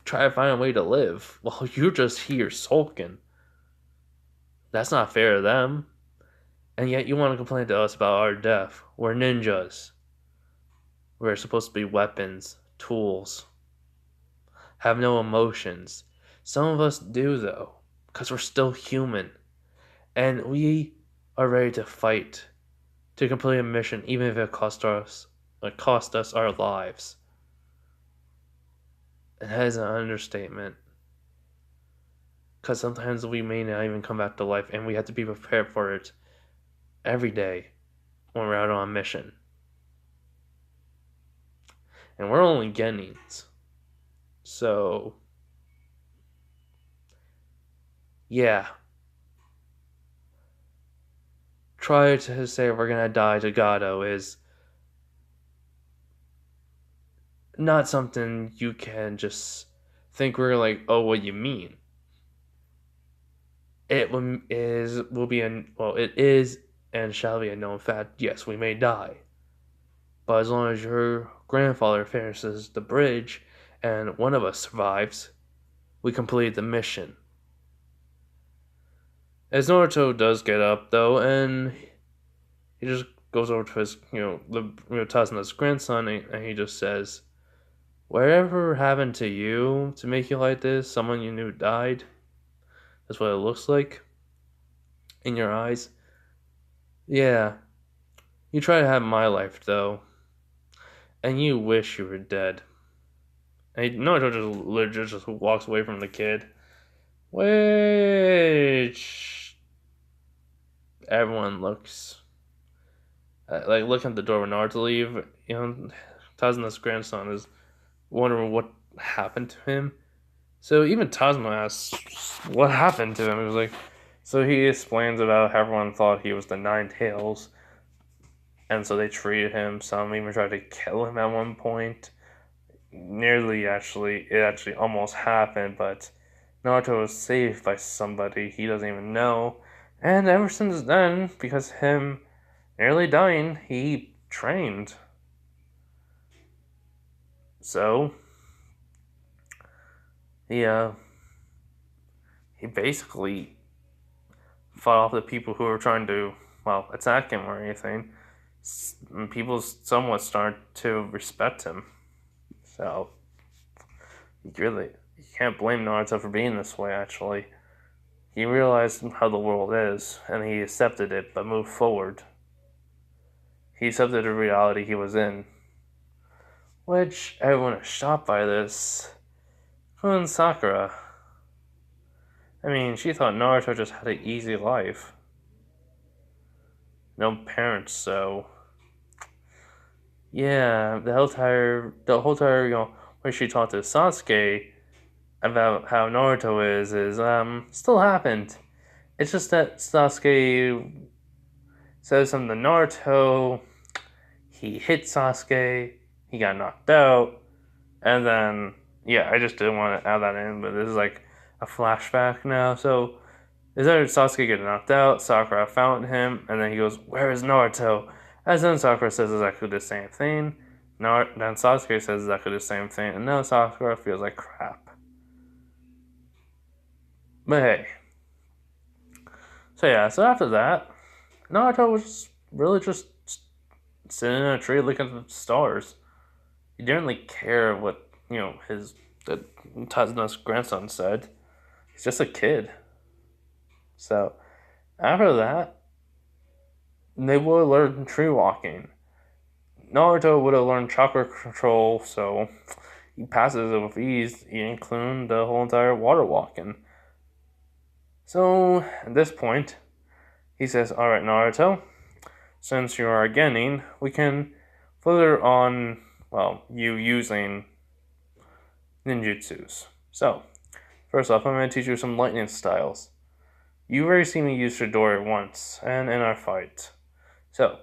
try to find a way to live while you're just here sulking. That's not fair to them. And yet you want to complain to us about our death. We're ninjas. We're supposed to be weapons, tools, have no emotions. Some of us do, though, because we're still human. And we are ready to fight to complete a mission, even if it cost us our lives. And that is an understatement. Because sometimes we may not even come back to life, and we have to be prepared for it every day when we're out on a mission. And we're only beginnings. So, yeah. Try to say we're gonna die to Gato is not something you can just think we're like, oh, what do you mean? It is and shall be a known fact. Yes, we may die, but as long as your grandfather finishes the bridge and one of us survives, we complete the mission. As Naruto does get up though, and he just goes over to his, Tasuna's grandson, and he just says, "Whatever happened to you to make you like this? Someone you knew died. That's what it looks like in your eyes. Yeah, you try to have my life though, and you wish you were dead." And Naruto just legit just walks away from the kid, which everyone looks like looking at the door when Naruto leave. Tasuna's grandson is wondering what happened to him. So even Tasma asks, what happened to him? It was like, so he explains about how everyone thought he was the Nine Tails, and so they treated him. Some even tried to kill him at one point. It actually almost happened, but Naruto was saved by somebody he doesn't even know. And ever since then, because him nearly dying, he trained. So he basically fought off the people who were trying to, attack him or anything. And people somewhat started to respect him. So, you can't blame Naruto for being this way, actually. He realized how the world is, and he accepted it, but moved forward. He accepted the reality he was in. Which, everyone is shocked by this. Even Sakura. I mean, she thought Naruto just had an easy life. No parents, so... Yeah, the whole time, when she talked to Sasuke about how Naruto is still happened. It's just that Sasuke says something to Naruto, he hit Sasuke, he got knocked out, and then, I just didn't want to add that in, but this is like a flashback now, so is that Sasuke getting knocked out, Sakura found him, and then he goes, "Where is Naruto?" As then Sakura says exactly the same thing. Then Sasuke says exactly the same thing, and now Sakura feels like crap. But hey. So after that, Naruto was really just sitting in a tree looking at the stars. He didn't really care what, his that Tazuna's grandson said. He's just a kid. So after that, they would learn tree walking. Naruto would have learned chakra control, so he passes it with ease, including the whole entire water walking. So at this point, he says, "Alright, Naruto, since you are getting, we can further on, well, you using ninjutsus. So, first off, I'm going to teach you some lightning styles. You've already seen me use Chidori once, and in our fight. So,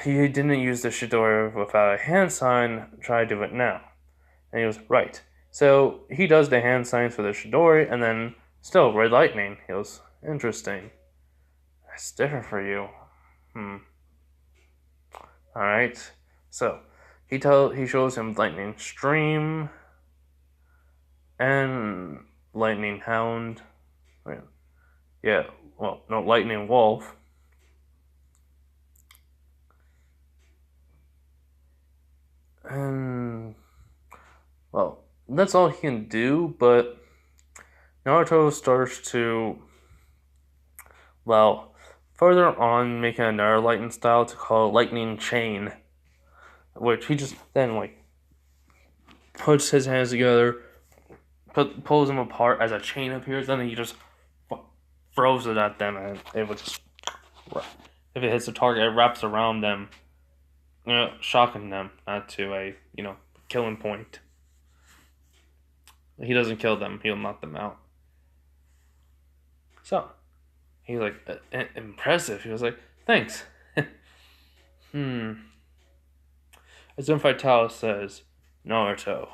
you didn't use the Chidori without a hand sign, try to do it now." And he goes, "Right." So, he does the hand signs for the Chidori, and then, still, red lightning. He goes, "Interesting. That's different for you. Alright. So, he shows him lightning stream, and lightning hound. Yeah, well, no, lightning wolf. And, well, that's all he can do, but Naruto starts to, well, further on making another lightning style to call lightning chain, which he just then, puts his hands together, pulls them apart as a chain appears, and then he just throws it at them, and it would just, if it hits the target, it wraps around them, shocking them, not to a, killing point. He doesn't kill them, he'll knock them out. So, he's like, impressive. He was like, "Thanks." As then Fatalis says, "Naruto,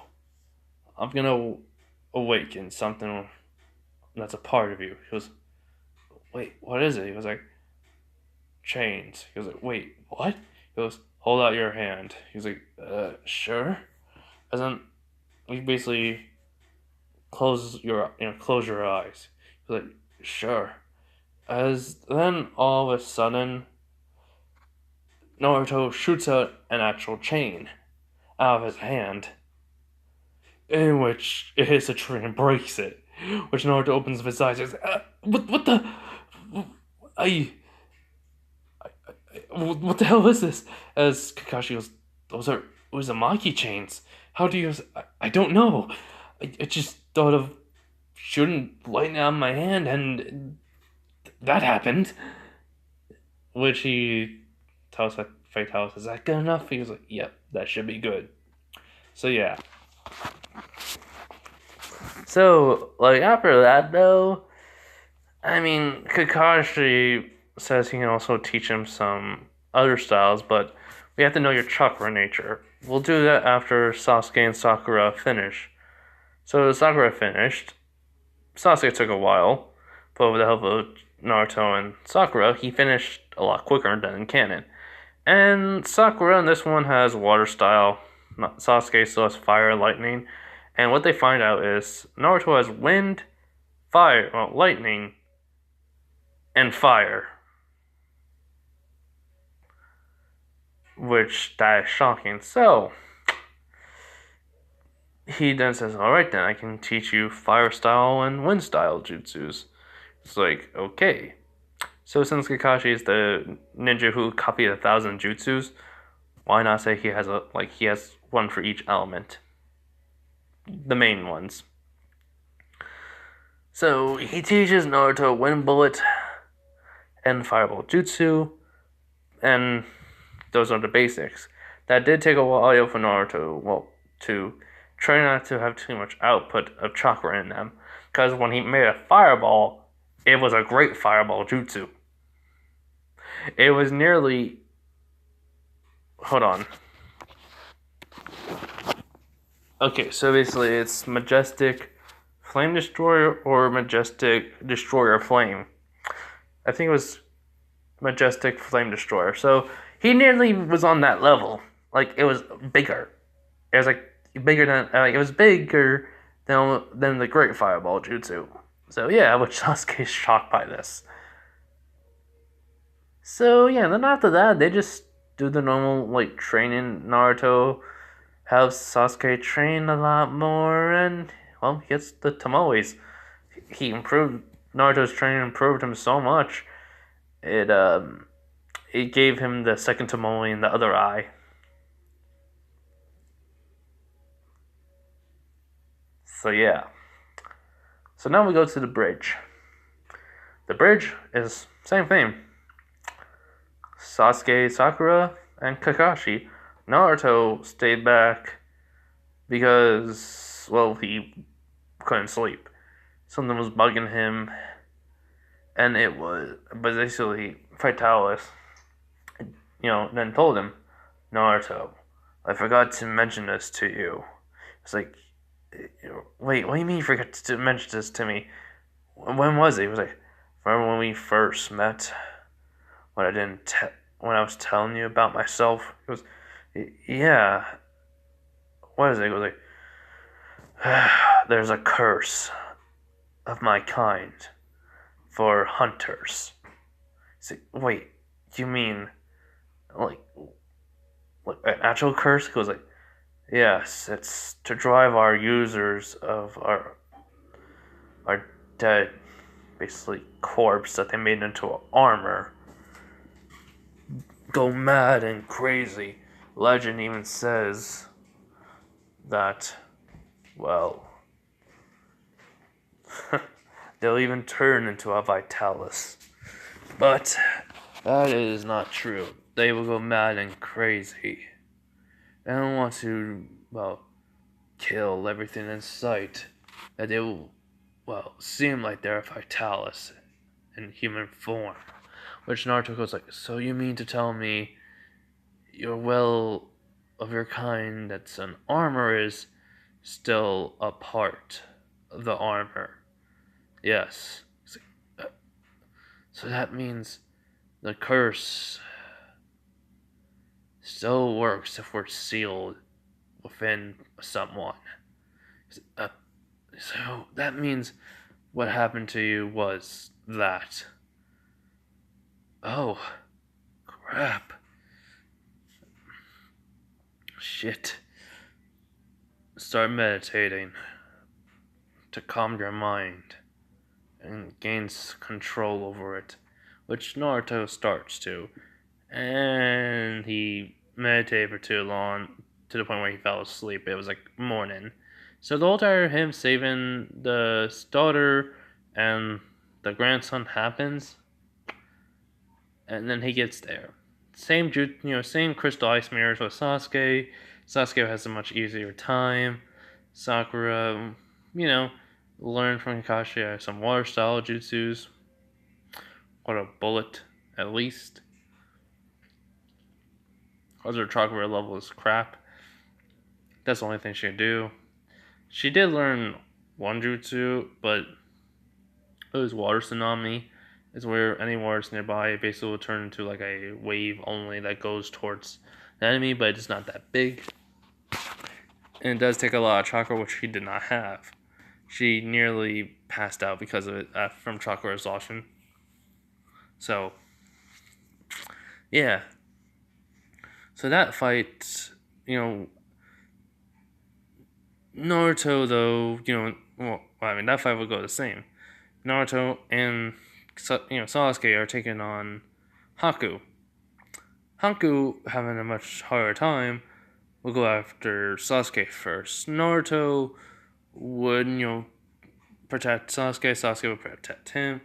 I'm gonna awaken something that's a part of you." He goes, "Wait, what is it?" He was like, "Chains." He was like, "Wait, what?" He goes, "Hold out your hand." He was like, "Sure." And then he basically close your eyes. He was like, "Sure." As then all of a sudden, Naruto shoots out an actual chain out of his hand, in which it hits a tree and breaks it. Which Naruto opens his eyes and says, what the? What the hell is this?" As Kakashi goes, "Those are Uzumaki chains. How do you?" I don't know. I just thought of shooting lightning out of my hand, and that happened. Which he tells Fatalis, "Is that good enough?" He was like, "Yep, that should be good." So yeah. So, after that, though, I mean, Kakashi says he can also teach him some other styles, but we have to know your chakra nature. We'll do that after Sasuke and Sakura finish. So, Sakura finished. Sasuke took a while, but with the help of Naruto and Sakura, he finished a lot quicker than in canon. And Sakura in this one has water style. Sasuke still has fire, lightning. And what they find out is Naruto has wind, fire, lightning, and fire. Which, that is shocking. So, he then says, "Alright then, I can teach you fire style and wind style jutsus." It's like, okay. So since Kakashi is the ninja who copied 1,000 jutsus, why not say he has one for each element? The main ones. So he teaches Naruto Wind Bullet and Fireball Jutsu, and those are the basics. That did take a while for Naruto, to try not to have too much output of chakra in them, because when he made a fireball, it was a great fireball jutsu. It was nearly... Hold on. Okay, so basically it's Majestic Flame Destroyer or Majestic Destroyer Flame. I think it was Majestic Flame Destroyer. So he nearly was on that level. It was bigger. It was bigger than it was bigger than the Great Fireball Jutsu. So yeah, which Sasuke is shocked by this. So yeah, then after that they just do the normal training Naruto have Sasuke train a lot more, and well, he gets the tamales. He improved Naruto's training, improved him so much. It it gave him the second tamale in the other eye. So yeah. So now we go to the bridge. The bridge is same thing. Sasuke, Sakura, and Kakashi. Naruto stayed back because, well, he couldn't sleep. Something was bugging him, and it was basically Fatalis, then told him, Naruto, I forgot to mention this to you. It's like, wait, what do you mean you forgot to mention this to me? When was it? He was like, remember when we first met? When when I was telling you about myself? It was, yeah. What is it? It was like, there's a curse of my kind for hunters. Like, wait, you mean like an actual curse? He was like, yes, it's to drive our users of our dead, basically corpse that they made into armor, go mad and crazy. Legend even says that, well, they'll even turn into a Vitalis. But that is not true. They will go mad and crazy. They don't want to, well, kill everything in sight. That they will, well, seem like they're a Vitalis in human form. Which Naruto goes like, so you mean to tell me your will of your kind that's an armor is still a part of the armor? Yes. So that means the curse still works if we're sealed within someone. So that means what happened to you was that. Oh, crap. Shit. Start meditating to calm your mind and gains control over it, which Naruto starts to. And he meditated for too long to the point where he fell asleep. It was like morning. So the whole time him saving the daughter and the grandson happens, and then he gets there. Same crystal ice mirrors with Sasuke. Sasuke has a much easier time. Sakura, learned from Kakashi some water style jutsus. What a bullet, at least. Because her chakra level is crap. That's the only thing she can do. She did learn one jutsu, but it was water tsunami. It's where any waters nearby basically will turn into like a wave only that goes towards the enemy, but it's not that big. And it does take a lot of chakra, which she did not have. She nearly passed out because of it from chakra exhaustion. So, yeah. So that fight, Naruto though, that fight would go the same. Naruto and Sasuke are taking on Haku. Haku, having a much harder time, will go after Sasuke first. Naruto would, protect Sasuke. Sasuke would protect him.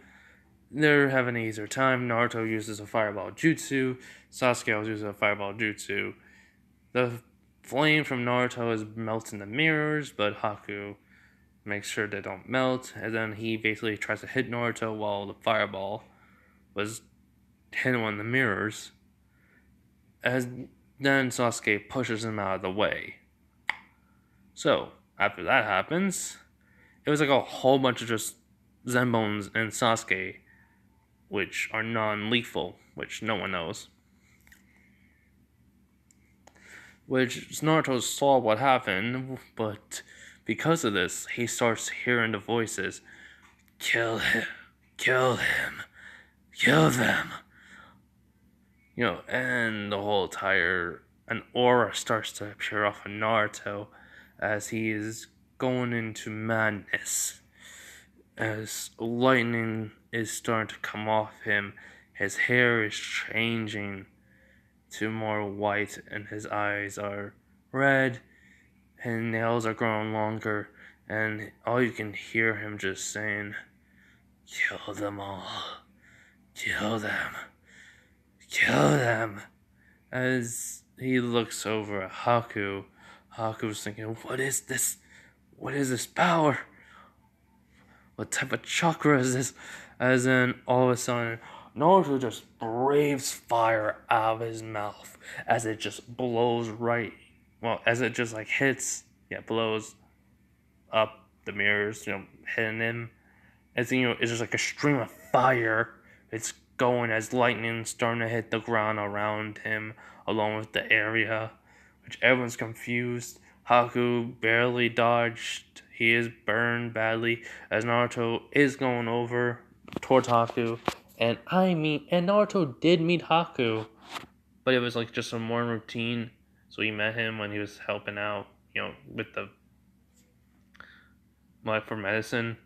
They're having an easier time. Naruto uses a fireball jutsu. Sasuke also uses a fireball jutsu. The flame from Naruto is melting the mirrors, but Haku makes sure they don't melt. And then he basically tries to hit Naruto while the fireball was hitting one of the mirrors. As then Sasuke pushes him out of the way. So, after that happens, it was like a whole bunch of just Zenbones and Sasuke, which are non-lethal, which no one knows. Which Naruto saw what happened, but because of this, he starts hearing the voices, kill him, kill him, kill them. And the whole entire an aura starts to appear off of Naruto as he is going into madness. As lightning is starting to come off him, his hair is changing to more white, and his eyes are red, his nails are growing longer, and all you can hear him just saying, "Kill them all. Kill them. Kill them." As he looks over at Haku, Haku's thinking, "What is this? What is this power? What type of chakra is this?" As then all of a sudden, Naruto just breathes fire out of his mouth as it just blows as it just like hits, blows up the mirrors, hitting him. As it's just like a stream of fire. It's going as lightning starting to hit the ground around him, along with the area, which everyone's confused. Haku barely dodged. He is burned badly as Naruto is going over towards Haku. And Naruto did meet Haku, but it was like just a more routine. So he met him when he was helping out, with the for medicine.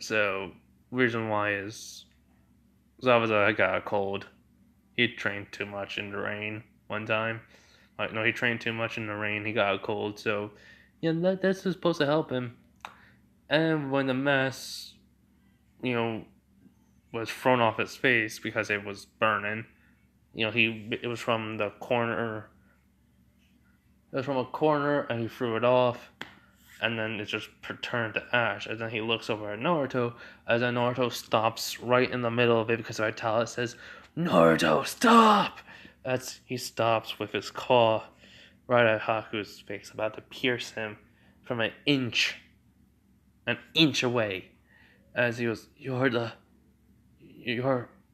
So reason why is Zabuza got a cold. He trained too much in the rain one time. He trained too much in the rain. He got a cold. So that's supposed to help him. And when the mess, was thrown off his face because it was burning, it was from the corner. It was from a corner, and he threw it off. And then it just turned to ash. And then he looks over at Naruto, as then Naruto stops right in the middle of it because Vitalis says, "Naruto, stop!" As he stops with his claw right at Haku's face, about to pierce him from an inch away. As he goes, "You're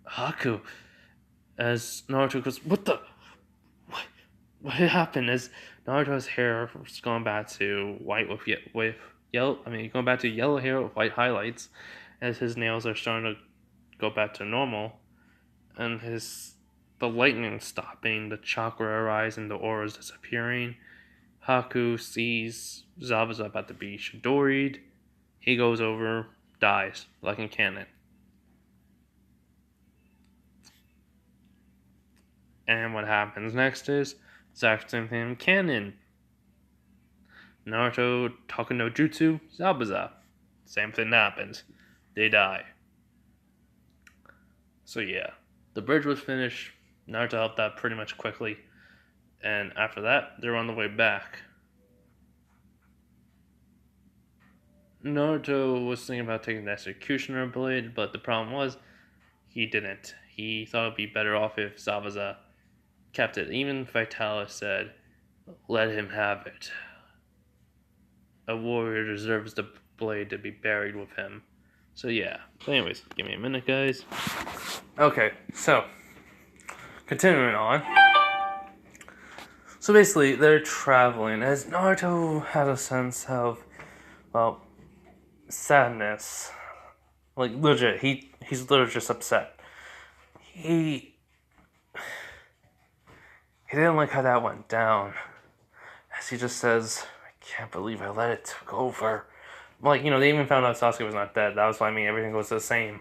Haku." As Naruto goes, what happened? As Naruto's hair was going back to white with yellow. Going back to yellow hair with white highlights, as his nails are starting to go back to normal, and the lightning stopping, the chakra arising, the auras disappearing. Haku sees Zabuza about to be Shidori'd. He goes over, dies like in canon. And what happens next is exact same thing in canon. Naruto talking no jutsu, Zabuza. Same thing happens. They die. So yeah, the bridge was finished. Naruto helped out pretty much quickly. And after that, they're on the way back. Naruto was thinking about taking the Executioner Blade, but the problem was, he didn't. He thought it'd be better off if Zabuza kept it. Even Vitalis said, "Let him have it. A warrior deserves the blade to be buried with him." So yeah. But anyways, give me a minute, guys. Okay, so continuing on. So basically, they're traveling as Naruto has a sense of, sadness. Like legit, he's literally just upset. He didn't like how that went down. As he just says, "I can't believe I let it take over." They even found out Sasuke was not dead. That was why everything goes the same.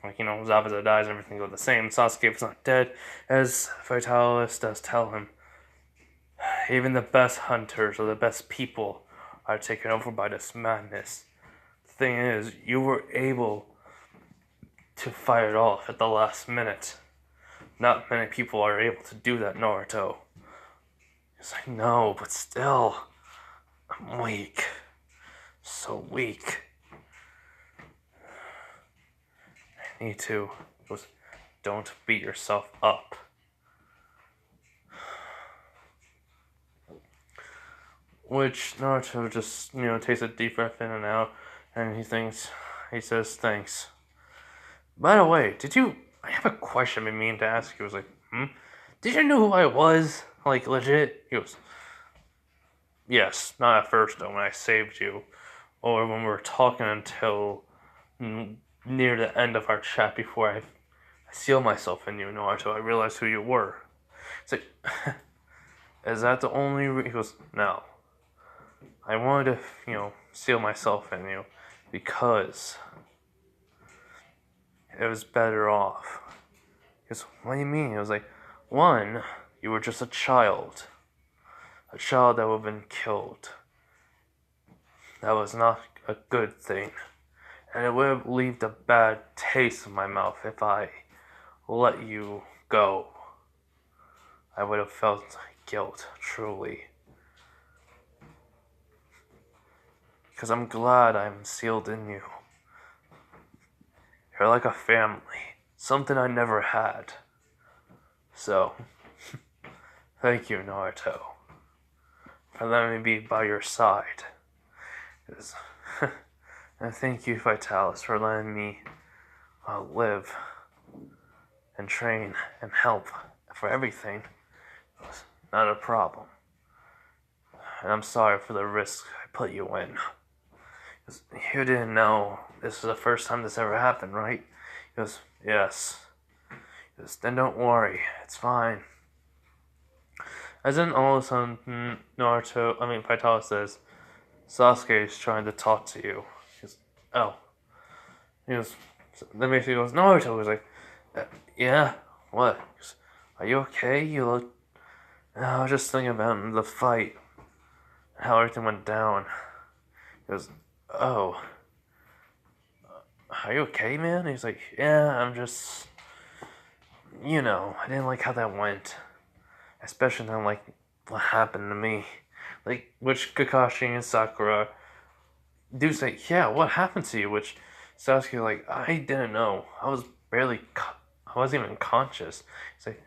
Zabuza dies and everything goes the same. Sasuke was not dead, as Vitalis does tell him. Even the best hunters or the best people are taken over by this madness. The thing is, you were able to fight it off at the last minute. Not many people are able to do that, Naruto. He's like, "No, but still, I'm weak. So weak. I need to." He goes, "Don't beat yourself up." Which Naruto just, takes a deep breath in and out, and he says, "Thanks. By the way, I have a question I've been meaning to ask you." He was like, "Did you know who I was? Like, legit?" He goes, "Yes, not at first though, when I saved you, or when we were talking until near the end of our chat before I sealed myself in you, Naruto. I realized who you were." It's like, is that the only He goes, no. I wanted to, seal myself in you because it was better off. He goes, what do you mean? It was like, one, you were just a child. A child that would have been killed. That was not a good thing. And it would have left a bad taste in my mouth if I let you go. I would have felt guilt, truly. Because I'm glad I'm sealed in you. You're like a family. Something I never had. So, thank you, Naruto, for letting me be by your side. And thank you, Fatalis, for letting me live and train and help for everything. It was not a problem. And I'm sorry for the risk I put you in. You didn't know this was the first time this ever happened, right? He goes, yes. He goes, then don't worry, it's fine. As then all of a sudden, Fatalis says, Sasuke is trying to talk to you. He goes, oh. He goes, then basically goes, Naruto was like, yeah, what? He goes, are you okay? You look. I was just thinking about the fight, how everything went down. He goes, oh. Are you okay, man? He's like, yeah, I'm just. I didn't like how that went. Especially not like what happened to me. Like, which Kakashi and Sakura do say, yeah, what happened to you? Which Sasuke, like, I didn't know. I wasn't even conscious. It's like,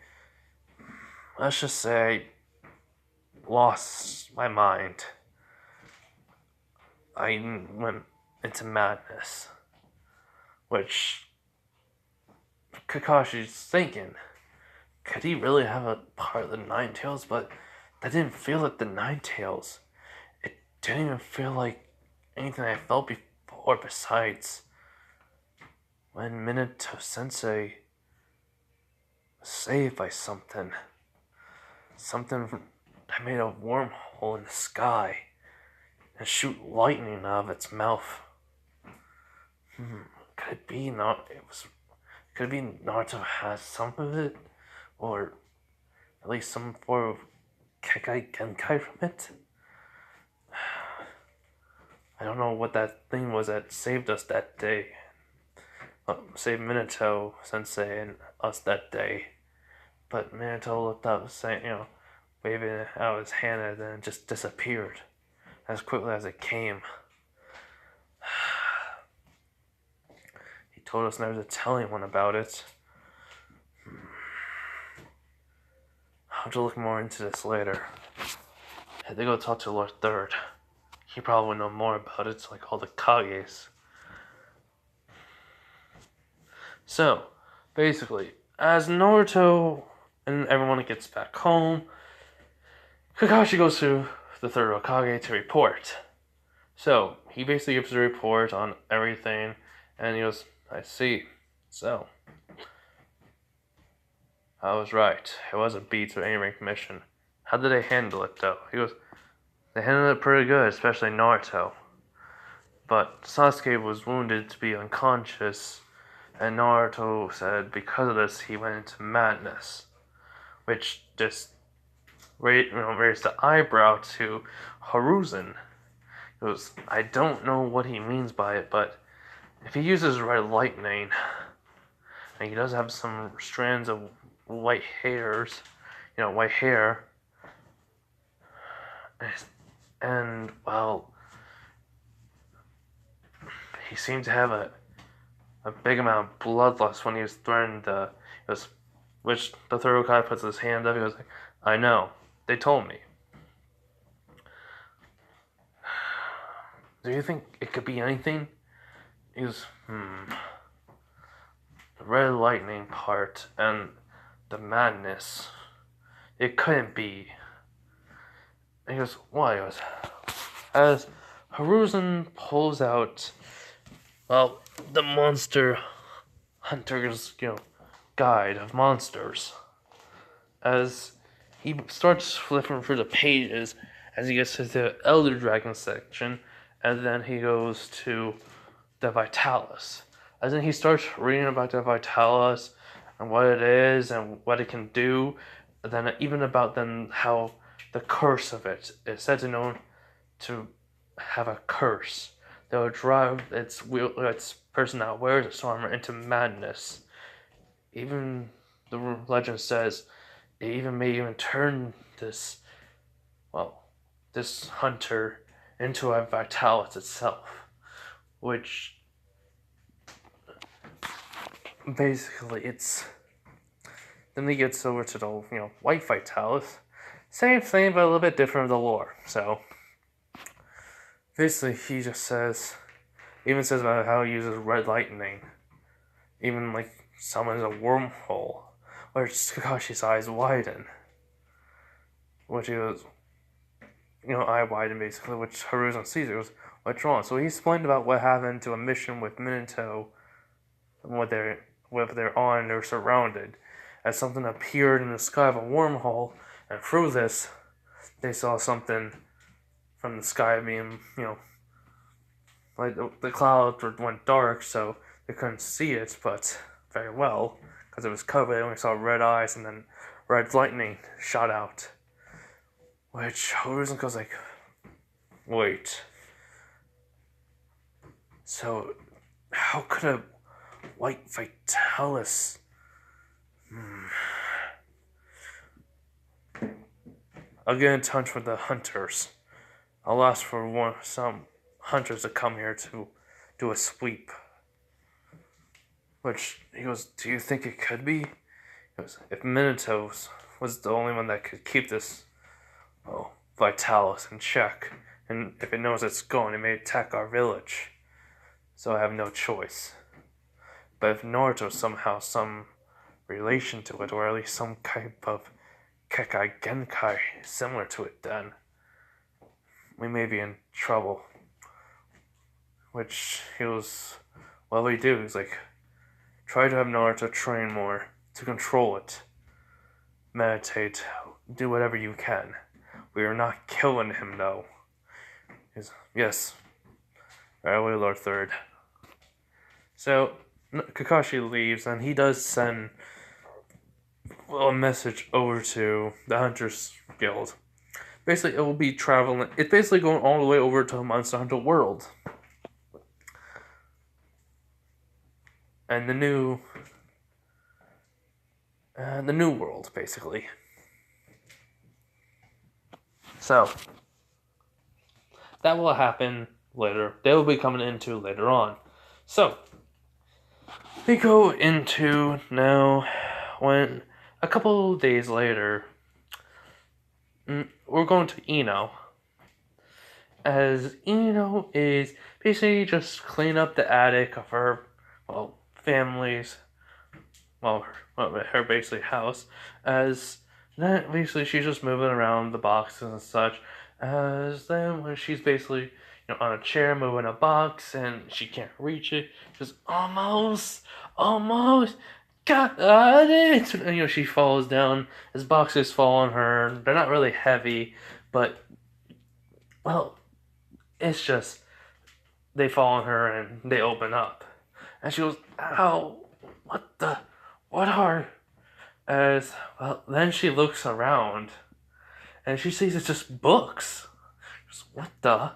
let's just say I lost my mind. I went into madness. Which Kakashi's thinking, could he really have a part of the Nine Tails? But that didn't feel like the Nine Tails. It didn't even feel like anything I felt before besides when Minato Sensei was saved by something. Something that made a wormhole in the sky and shoot lightning out of its mouth. Could it be Could it be Naruto has some of it? Or at least some form of Kekai Genkai from it? I don't know what that thing was that saved us that day. Saved Minato Sensei and us that day. But Minato looked up, saying, waving out his hand, and then it just disappeared as quickly as it came. He told us never to tell anyone about it. I'll have to look more into this later. I had to go talk to Lord Third. He probably would know more about it, like all the Kages. So, basically, as Naruto and everyone gets back home, Kakashi goes to the third Hokage to report. So, he basically gives a report on everything, and he goes, I see. So, I was right. It was a B to any rank mission. How did they handle it, though? He goes, they handled it pretty good, especially Naruto. But Sasuke was wounded to be unconscious, and Naruto said because of this he went into madness, which just raised the eyebrow to Hiruzen. He goes, I don't know what he means by it, but if he uses red lightning, and he does have some strands of white hair, and well, he seemed to have a big amount of bloodlust when he was threatened. Which the third Hokage puts his hand up. He goes, I know. They told me. Do you think it could be anything? He goes, The red lightning part and the madness. It couldn't be. And he goes, why? He goes, as Hiruzen pulls out, the monster hunter's, guide of monsters. As he starts flipping through the pages as he gets to the Elder Dragon section, and then he goes to the Vitalis. As then he starts reading about the Vitalis and what it is and what it can do, and then even about then how the curse of it is said to known to have a curse that will drive its person that wears its armor into madness. Even the legend says it even may even turn this this hunter into a Vitalis itself, which basically it's then he gets over to the white Vitalis. Same thing, but a little bit different of the lore. So basically he just says about how he uses red lightning. Even summons a wormhole, which Kakashi's eyes widen. Which he was eye widen basically, which Hiruzen sees it was what's wrong. So he explained about what happened to a mission with Minato and what they're on, they're surrounded. As something appeared in the sky of a wormhole, and through this they saw something from the sky being, the clouds went dark, so they couldn't see it, but very well, because it was covered. They only saw red eyes, and then red lightning shot out. Which Hiruzen goes like, wait. So, how could a white Vitalis? I'll get in touch with the hunters. I'll ask for some hunters to come here to do a sweep. Which, he goes, do you think it could be? He goes, if Minato was the only one that could keep this Vitalis in check, and if it knows it's gone, it may attack our village. So I have no choice. But if Naruto somehow some relation to it, or at least some type of Kekai Genkai similar to it, then we may be in trouble. Which he was, what do we do? He's like, try to have Naruto train more to control it. Meditate, do whatever you can. We are not killing him though. Yes. Right away, Lord Third. So Kakashi leaves, and he does send a message over to the Hunters Guild. Basically, it will be traveling. It's basically going all the way over to Monster Hunter World. And the new world, basically. So, that will happen later. They will be coming into later on. So, we go into now when a couple days later, we're going to Ino. As Ino is basically just cleaning up the attic of her, family's, her basically house. As then basically she's just moving around the boxes and such. As then when she's basically on a chair moving a box and she can't reach it, just almost got it. And she falls down. As boxes fall on her. They're not really heavy, but it's just they fall on her and they open up. And she goes, ow, what are? Then she looks around and she sees it's just books. Just, what the?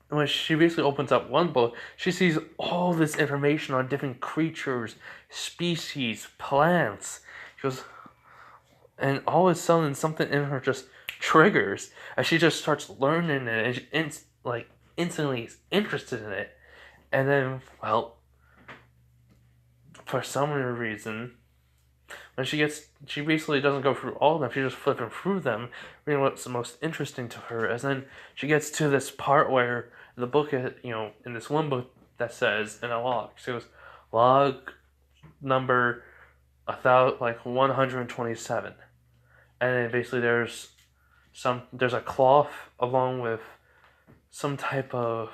When she basically opens up one book, she sees all this information on different creatures, species, plants. She goes, and all of a sudden something in her just triggers as she just starts learning it, and she instantly is interested in it. And then, for some reason, when she basically doesn't go through all of them, she's just flipping through them, reading what's the most interesting to her. And then she gets to this part where the book, in this one book that says in a log, she goes, log number 127. And then basically there's a cloth along with some type of,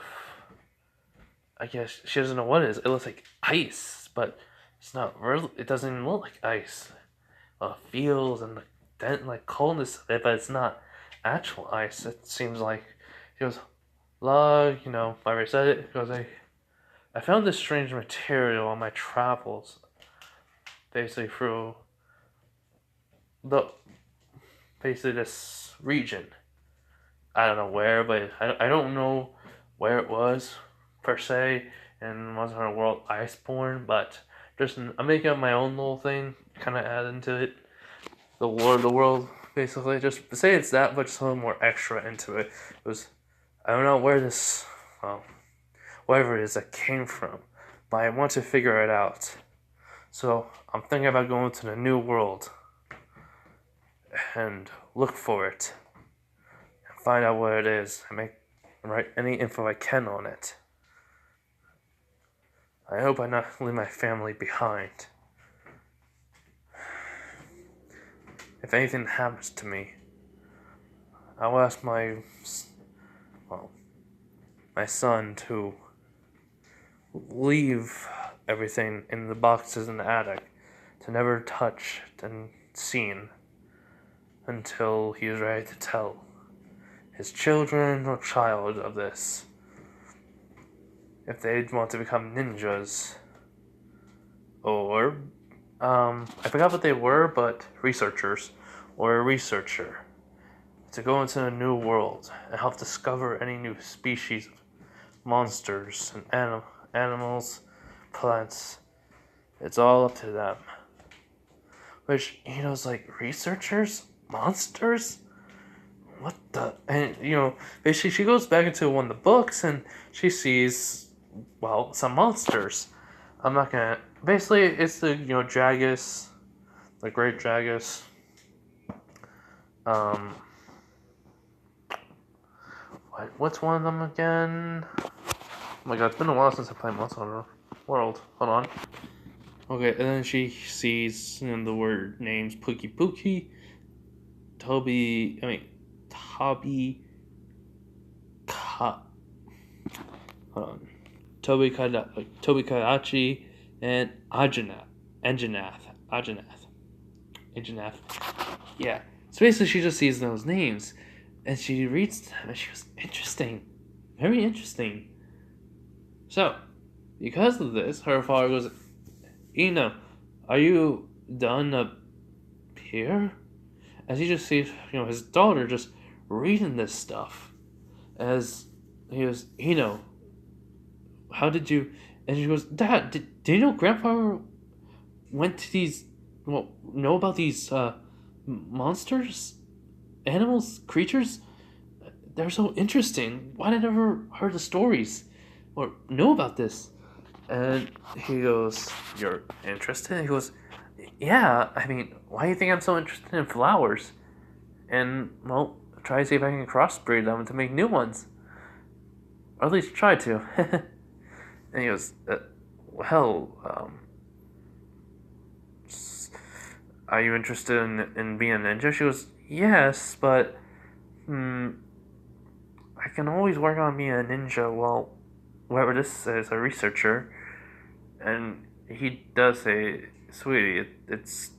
I guess she doesn't know what it is. It looks like ice, but it's not really. It doesn't even look like ice. feels and the like coldness of it, but it's not actual ice. It seems like he goes, "Log, I already said it." He goes, I found this strange material on my travels, basically through the basically this region. I don't know where, but I don't know where it was per se, and Monster Hunter World Iceborne, but just I'm making up my own little thing, kind of add into it. The world, basically. Just say it's that, but just a little more extra into it. It was, I don't know where this, well, wherever it is that came from, but I want to figure it out. So I'm thinking about going to the new world and look for it, and find out what it is, and write any info I can on it. I hope I not leave my family behind. If anything happens to me, I'll ask my son to leave everything in the boxes in the attic, to never touch and seen until he is ready to tell his children or child of this. If they want to become ninjas, or I forgot what they were, but researchers, or a researcher, to go into a new world and help discover any new species of monsters and animals, plants. It's all up to them. Which, like, researchers? Monsters? What the? And, basically she goes back into one of the books and she sees, some monsters. I'm not gonna... Basically, it's the, Dragus, the Great Dragus. What's one of them again? Oh my god, it's been a while since I played Monster Hunter World. Hold on. Okay, and then she sees the word names Pookie, Toby hold on. Toby Kadachi and Ajanath. Yeah. So basically she just sees those names and she reads them and she goes, interesting. Very interesting. So, because of this, her father goes, are you done up here? As he just sees, his daughter just reading this stuff. As he goes, how did you... And she goes, Dad, did you know Grandpa went to these... know about these, monsters? Animals? Creatures? They're so interesting. Why did I never heard the stories? Or know about this? And he goes, you're interested? He goes, yeah, why do you think I'm so interested in flowers? And, try to see if I can crossbreed them to make new ones. Or at least try to. And he goes, are you interested in being a ninja? She goes, yes, but, I can always work on being a ninja while whoever this is, a researcher. And he does say, sweetie, it's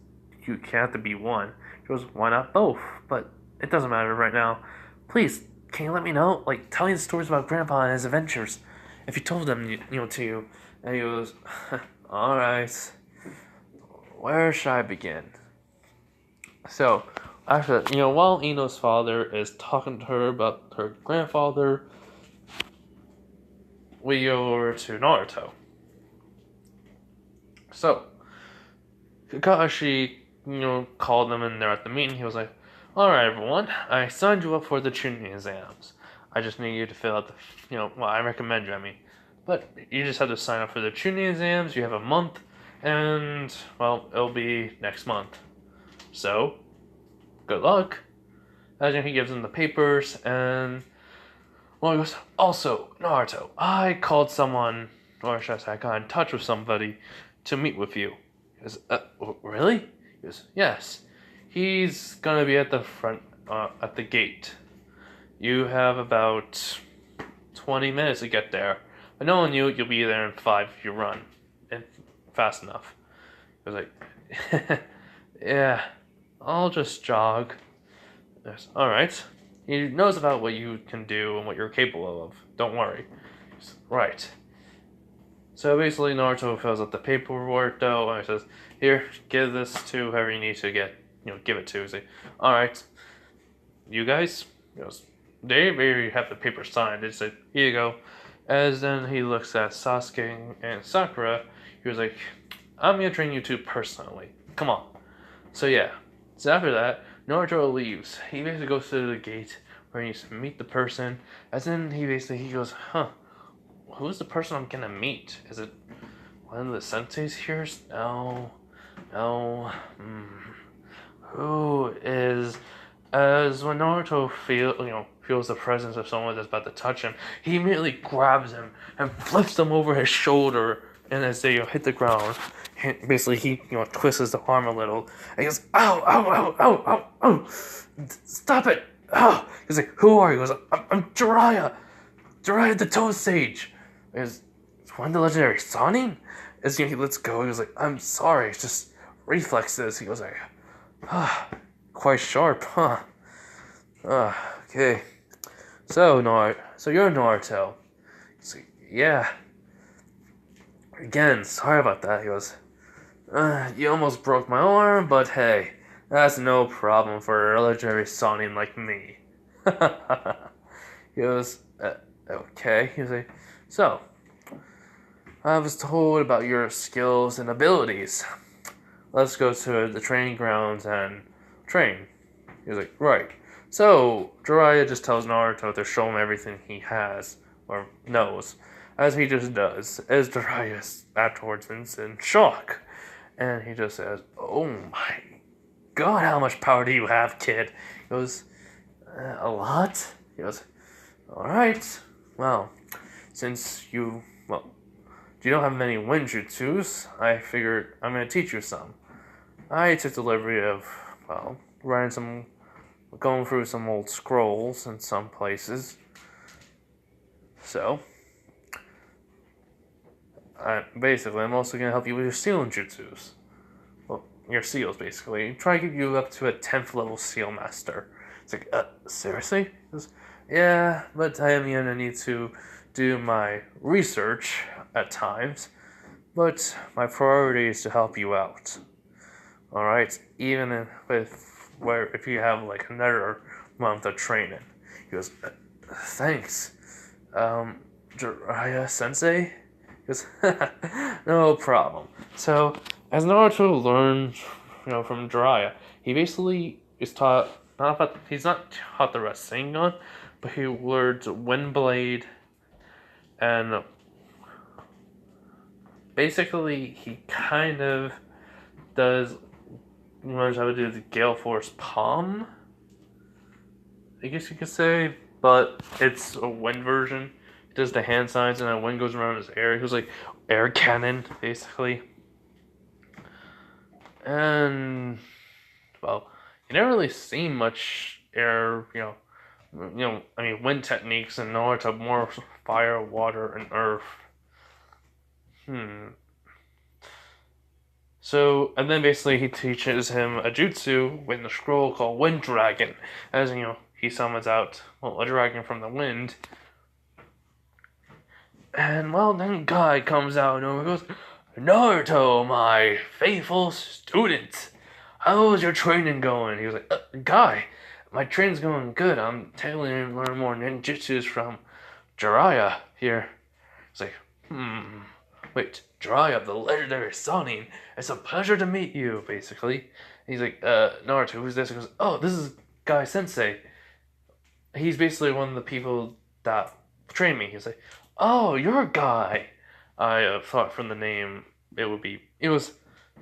you can't have to be one. She goes, why not both? But it doesn't matter right now. Please, can you let me know? Like, tell me the stories about Grandpa and his adventures. If he told them, to you. And he goes, alright. Where should I begin? So, after, while Ino's father is talking to her about her grandfather, we go over to Naruto. So, Kakashi, called them and they're at the meeting. He was like, alright everyone, I signed you up for the Chunin exams. I just need you to fill out I recommend you, But you just have to sign up for the Chunin exams. You have a month, and, it'll be next month. So, good luck. As he gives them the papers, and, he goes, also, Naruto, I called someone, or should I say, I got in touch with somebody to meet with you. He goes, really? He goes, yes. He's gonna be at the front, at the gate. You have about 20 minutes to get there. But knowing you'll be there in 5 if you run. And fast enough. It was like, Yeah, I'll just jog. Yes, alright. He knows about what you can do and what you're capable of. Don't worry. Right. So basically, Naruto fills out the paperwork though, and he says, "Here, give this to whoever you need to get. Give it to." He's like, "All right, you guys." He goes, "They already have the paper signed." They said, "Here you go." As then he looks at Sasuke and Sakura, he was like, "I'm gonna train you two personally. Come on." So yeah. So after that, Naruto leaves. He basically goes to the gate where he needs to meet the person. As then he goes, "Huh? Who's the person I'm gonna meet? Is it one of the senseis here? No, no. Who is?" As when Naruto feels the presence of someone that's about to touch him, he immediately grabs him and flips him over his shoulder. And as they hit the ground, basically he twists the arm a little. And he goes, "Ow, ow, ow, ow, ow, ow! Stop it!" Oh, he's like, "Who are you?" He goes, I'm Jiraiya. Jiraiya the Toad Sage. Is one of the legendary Sannin? As he lets go, he was like, "I'm sorry, it's just reflexes." He goes like, quite sharp, huh? Okay. So you're Naruto. He's like, "Yeah." Again, sorry about that. He goes, "You almost broke my arm, but hey, that's no problem for a legendary Sannin like me." He goes, "Okay." He was like, "So, I was told about your skills and abilities. Let's go to the training grounds and train." He was like, "Right." So, Jiraiya just tells Naruto to show him everything he has, or knows, as he just does, as Jiraiya afterwards is in shock. And he just says, "Oh my god, how much power do you have, kid?" He goes, "A lot?" He goes, "Alright, well, since you don't have many ninjutsus, I figured I'm going to teach you some. I took the liberty of, going through some old scrolls in some places. So, I'm also going to help you with your sealing jutsus. Well, your seals, basically. Try to get you up to a 10th level seal master." It's like, seriously?" He goes, "Yeah, but I am going to need to do my research at times. But my priority is to help you out. Alright? Even if you have like another month of training." He goes, "Thanks. Jiraiya Sensei?" He goes, "No problem." So, as Naruto learns, from Jiraiya, he basically is taught, he's not taught the Rasengan, but he learns Windblade, and basically he kind of learns how to do the Gale Force Palm, I guess you could say, but it's a wind version. He does the hand signs and then wind goes around his air. He was like air cannon, basically. And you never really seen much air, wind techniques, and Naruto more fire, water, and earth. So, and then basically he teaches him a jutsu with the scroll called Wind Dragon. As he summons out a dragon from the wind. And then Guy comes out and goes, "Naruto, my faithful student, how's your training going?" He was like, "Guy, my training's going good. I'm totally going to learn more ninjutsus from Jiraiya here." It's like, "Wait, Jiraiya, the legendary Sannin, it's a pleasure to meet you," basically. And he's like, "Naruto, who's this?" He goes, "Oh, this is Guy Sensei. He's basically one of the people that trained me." He's like, "Oh, you're a Guy." I thought from the name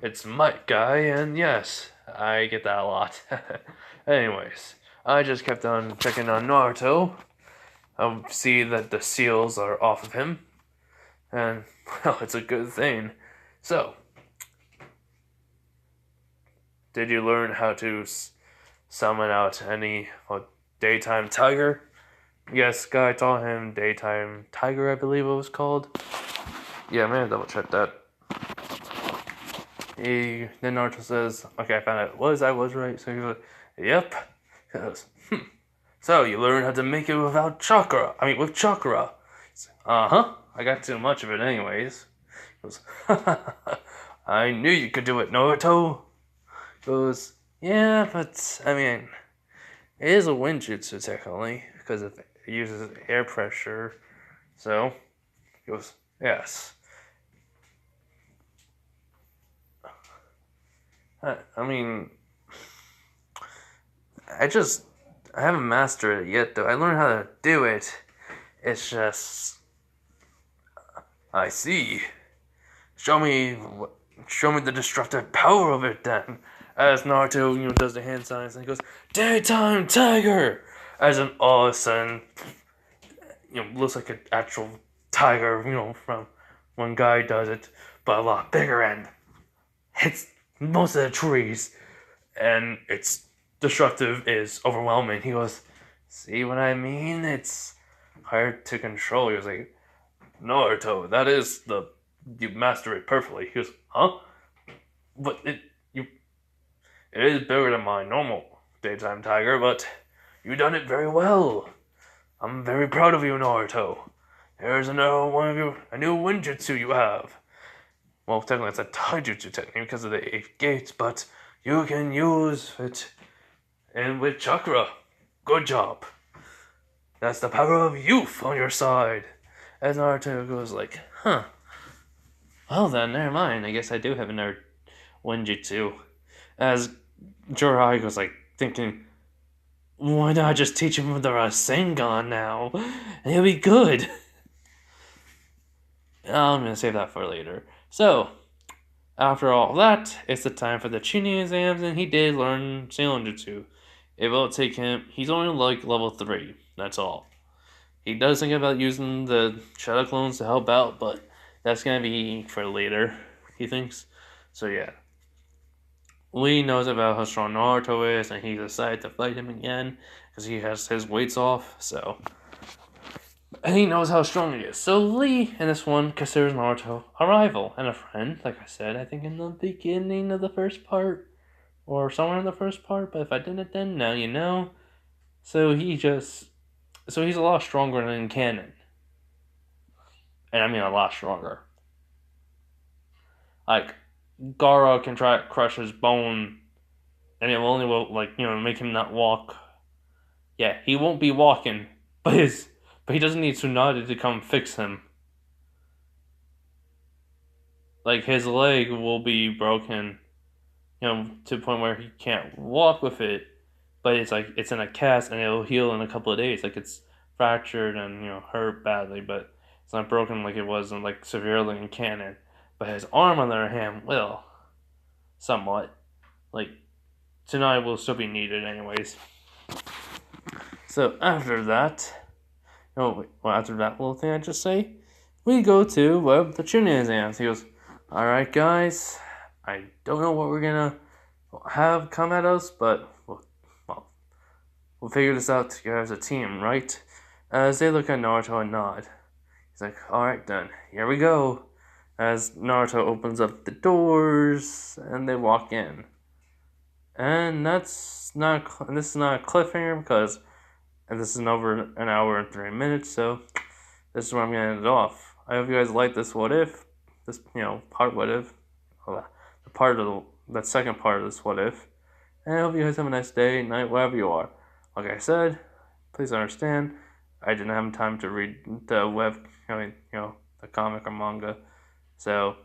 it's Mike Guy, and yes, I get that a lot. Anyways, I just kept on checking on Naruto. I see that the seals are off of him, and it's a good thing. So, did you learn how to summon out any daytime tiger? Yes, Guy taught him daytime tiger, I believe it was called. Yeah, I'm gonna double check that. Then Naruto says, okay, I found out I was right. So he goes, yep. He goes, so you learned how to make it without chakra. With chakra. Uh-huh. I got too much of it anyways. He goes, I knew you could do it, Naruto. He goes, yeah, but, it is a winjutsu technically, because it uses air pressure. So, he goes, yes. I haven't mastered it yet, though. I learned how to do it. It's just, I see. Show me the destructive power of it, then. As Naruto, does the hand signs, and he goes, Daytime Tiger! As an all of a sudden, looks like an actual tiger, from one guy does it, but a lot bigger and hits most of the trees, and its destructive is overwhelming. He goes, see what I mean? It's hard to control. He was like, Naruto, you master it perfectly. He goes, huh? But it is bigger than my normal daytime tiger, but you done it very well. I'm very proud of you, Naruto. There's a new ninjutsu you have. Well, technically it's a taijutsu technique because of the 8 gates, but you can use it with chakra. Good job. That's the power of youth on your side. As Naruto goes like, huh. Well then, never mind. I guess I do have another ninjutsu. As Jiraiya goes like thinking, why not just teach him the Rasengan now? And he'll be good. I'm gonna save that for later. So, after all that, it's the time for the Chunin exams, and he did learn Sailing Jutsu. It will take him, he's only like level 3, that's all. He does think about using the Shadow Clones to help out, but that's gonna be for later, he thinks. So yeah. Lee knows about how strong Naruto is, and he decided to fight him again, because he has his weights off, so... And he knows how strong he is. So Lee, in this one, considers Naruto a rival and a friend, like I said, I think in the beginning of the first part, or somewhere in the first part, but if I didn't then, now you know. So he's a lot stronger than canon. And I mean a lot stronger. Like, Gaara can try to crush his bone, and it only will, make him not walk. Yeah, he won't be walking, but he doesn't need Tsunade to come fix him. Like, his leg will be broken, to the point where he can't walk with it, but it's in a cast and it'll heal in a couple of days. Like, it's fractured and, hurt badly, but it's not broken like it was severely in canon. But his arm, on the other hand, will. Somewhat. Like, Tsunade will still be needed anyways. So, after that... after that little thing I just say, we go to the Chunin exams. He goes, alright guys, I don't know what we're gonna have come at us, but we'll figure this out together as a team, right? As they look at Naruto and nod. He's like, alright then, here we go. As Naruto opens up the doors and they walk in. And this is not a cliffhanger because this is over an hour and 3 minutes, so this is where I'm going to end it off. I hope you guys like this what if, part what if, that second part of this what if. And I hope you guys have a nice day, night, wherever you are. Like I said, please understand, I didn't have time to read the the comic or manga. So,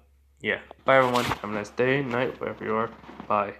yeah. Bye everyone. Have a nice day, night, wherever you are. Bye.